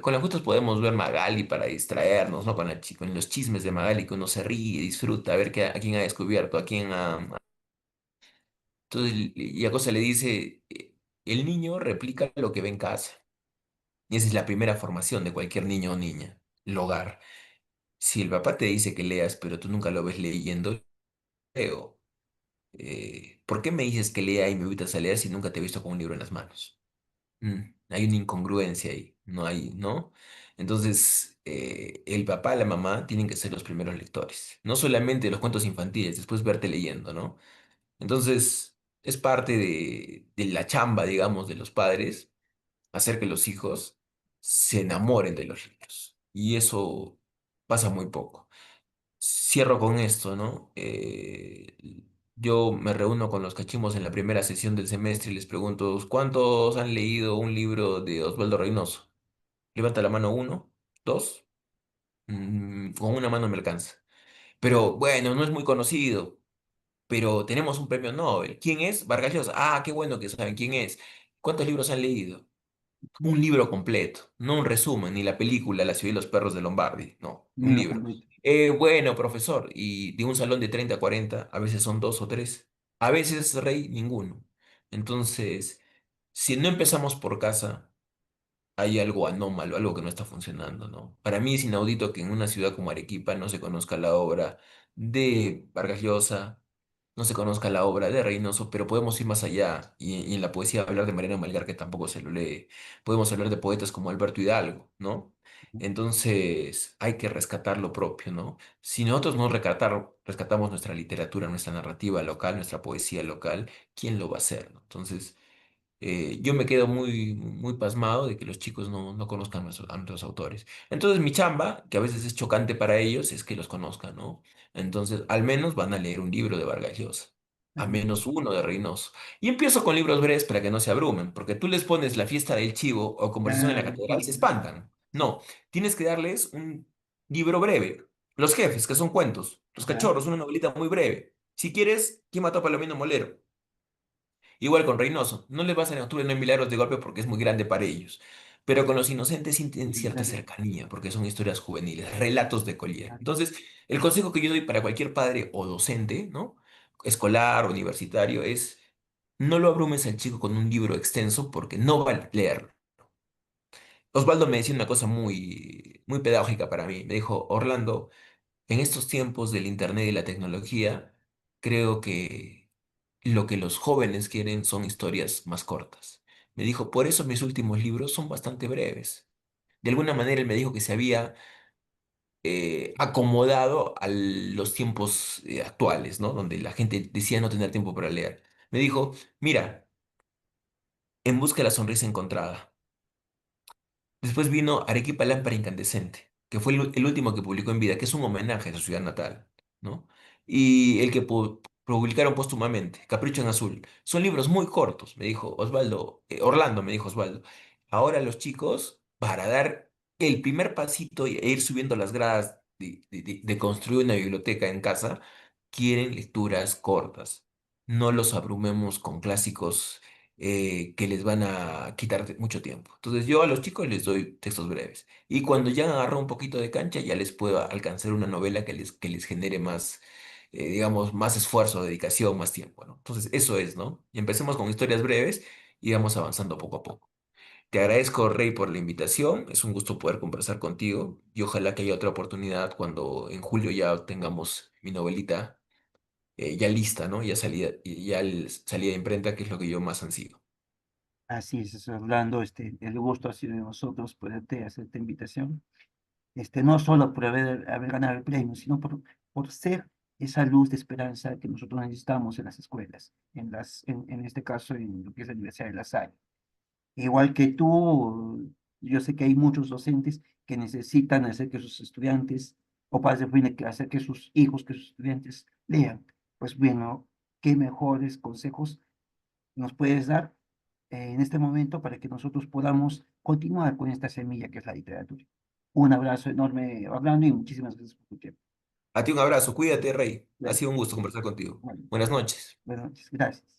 Con las justas podemos ver Magali para distraernos, ¿no? Con los chismes de Magali que uno se ríe, disfruta, a ver a quién ha descubierto, a quién ha... Entonces, y a cosa le dice, el niño replica lo que ve en casa. Y esa es la primera formación de cualquier niño o niña, el hogar. Si el papá te dice que leas, pero tú nunca lo ves leyendo, leo. ¿Por qué me dices que lea y me evitas a leer si nunca te he visto con un libro en las manos? Hay una incongruencia ahí, no hay, ¿no? Entonces, el papá y la mamá tienen que ser los primeros lectores, no solamente los cuentos infantiles, después verte leyendo, ¿no? Entonces, es parte de la chamba, digamos, de los padres, hacer que los hijos se enamoren de los libros. Y eso pasa muy poco. Cierro con esto, ¿no? Yo me reúno con los cachimbos en la primera sesión del semestre y les pregunto, ¿cuántos han leído un libro de Osvaldo Reynoso? Levanta la mano uno, dos, con una mano me alcanza. Pero bueno, no es muy conocido, pero tenemos un premio Nobel. ¿Quién es? Vargas Llosa. Ah, qué bueno que saben quién es. ¿Cuántos libros han leído? un libro completo, no un resumen, ni la película La ciudad y los perros de Lombardi, no, un Libro libro. completo. Bueno, profesor, y de un salón de 30 a 40, a veces son dos o tres, a veces, rey, ninguno. Entonces, si no empezamos por casa, hay algo anómalo, algo que no está funcionando, ¿no? Para mí es inaudito que en una ciudad como Arequipa no se conozca la obra de Vargas Llosa, no se conozca la obra de Reynoso, pero podemos ir más allá y en la poesía hablar de Mariano Malgar, que tampoco se lo lee. Podemos hablar de poetas como Alberto Hidalgo, ¿no? Entonces hay que rescatar lo propio, ¿no? Si nosotros no rescatamos nuestra literatura, nuestra narrativa local, nuestra poesía local, ¿quién lo va a hacer, ¿no? Entonces yo me quedo muy pasmado de que los chicos no conozcan a nuestros autores. Entonces, mi chamba, que a veces es chocante para ellos, es que los conozcan, ¿no? Entonces, al menos van a leer un libro de Vargas Llosa, a Ajá. menos uno de Reynoso. Y empiezo con libros breves para que no se abrumen, porque tú les pones La fiesta del chivo o Conversación en la Claro, catedral y se sí, espantan. sí, No, tienes que darles un libro breve. Los jefes, que son cuentos. Los ya, cachorros, una novelita muy breve. Si quieres, ¿quién mató a Palomino Molero? Igual con Reynoso, no les vas a en octubre, no hay milagros de golpe porque es muy grande para ellos. Pero con los inocentes sienten cierta claro, cercanía, porque son historias juveniles, relatos de Collier. claro, Entonces, el consejo que yo doy para cualquier padre o docente, ¿no? Escolar, universitario, es no lo abrumes al chico con un libro extenso porque no va a leer. Osvaldo me decía una cosa muy pedagógica para mí. Me dijo, Orlando, en estos tiempos del internet y la tecnología, creo que lo que los jóvenes quieren son historias más cortas. Me dijo, por eso mis últimos libros son bastante breves. De alguna manera él me dijo que se había acomodado a los tiempos actuales, ¿no? Donde la gente decía no tener tiempo para leer. Me dijo, mira, En busca de la sonrisa encontrada. Después vino Arequipa Lámpara Incandescente, que fue el último que publicó en vida, que es un homenaje a su ciudad natal, ¿no? Y el que publicaron póstumamente, Capricho en Azul. Son libros muy cortos, me dijo Osvaldo, Orlando, me dijo Osvaldo. Ahora los chicos, para dar el primer pasito e ir subiendo las gradas de construir una biblioteca en casa, quieren lecturas cortas. No los abrumemos con clásicos que les van a quitar mucho tiempo. Entonces yo a los chicos les doy textos breves y cuando ya agarro un poquito de cancha ya les puedo alcanzar una novela que les genere más, digamos, más esfuerzo, dedicación, más tiempo, ¿no? Entonces eso es, ¿no? Y empecemos con historias breves y vamos avanzando poco a poco. Te agradezco, Rey, por la invitación. Es un gusto poder conversar contigo y ojalá que haya otra oportunidad cuando en julio ya tengamos mi novelita ya lista, ¿no? Salida de imprenta, que es lo que yo más ansío. así es, Orlando, el gusto ha sido de nosotros poderte hacer esta invitación, no solo por haber ganado el premio, sino por ser esa luz de esperanza que nosotros necesitamos en las escuelas, en este caso en lo que es la Universidad de La Salle. Igual que tú, yo sé que hay muchos docentes que necesitan hacer que sus estudiantes, o padres de familia, que hacer que sus hijos, que sus estudiantes lean. Pues bueno, qué mejores consejos nos puedes dar en este momento para que nosotros podamos continuar con esta semilla que es la literatura. Un abrazo enorme, Orlando, y muchísimas gracias por tu tiempo. A ti un abrazo, cuídate, Rey. Ha Gracias. sido un gusto conversar contigo. Bueno, Buenas noches. buenas noches. Gracias.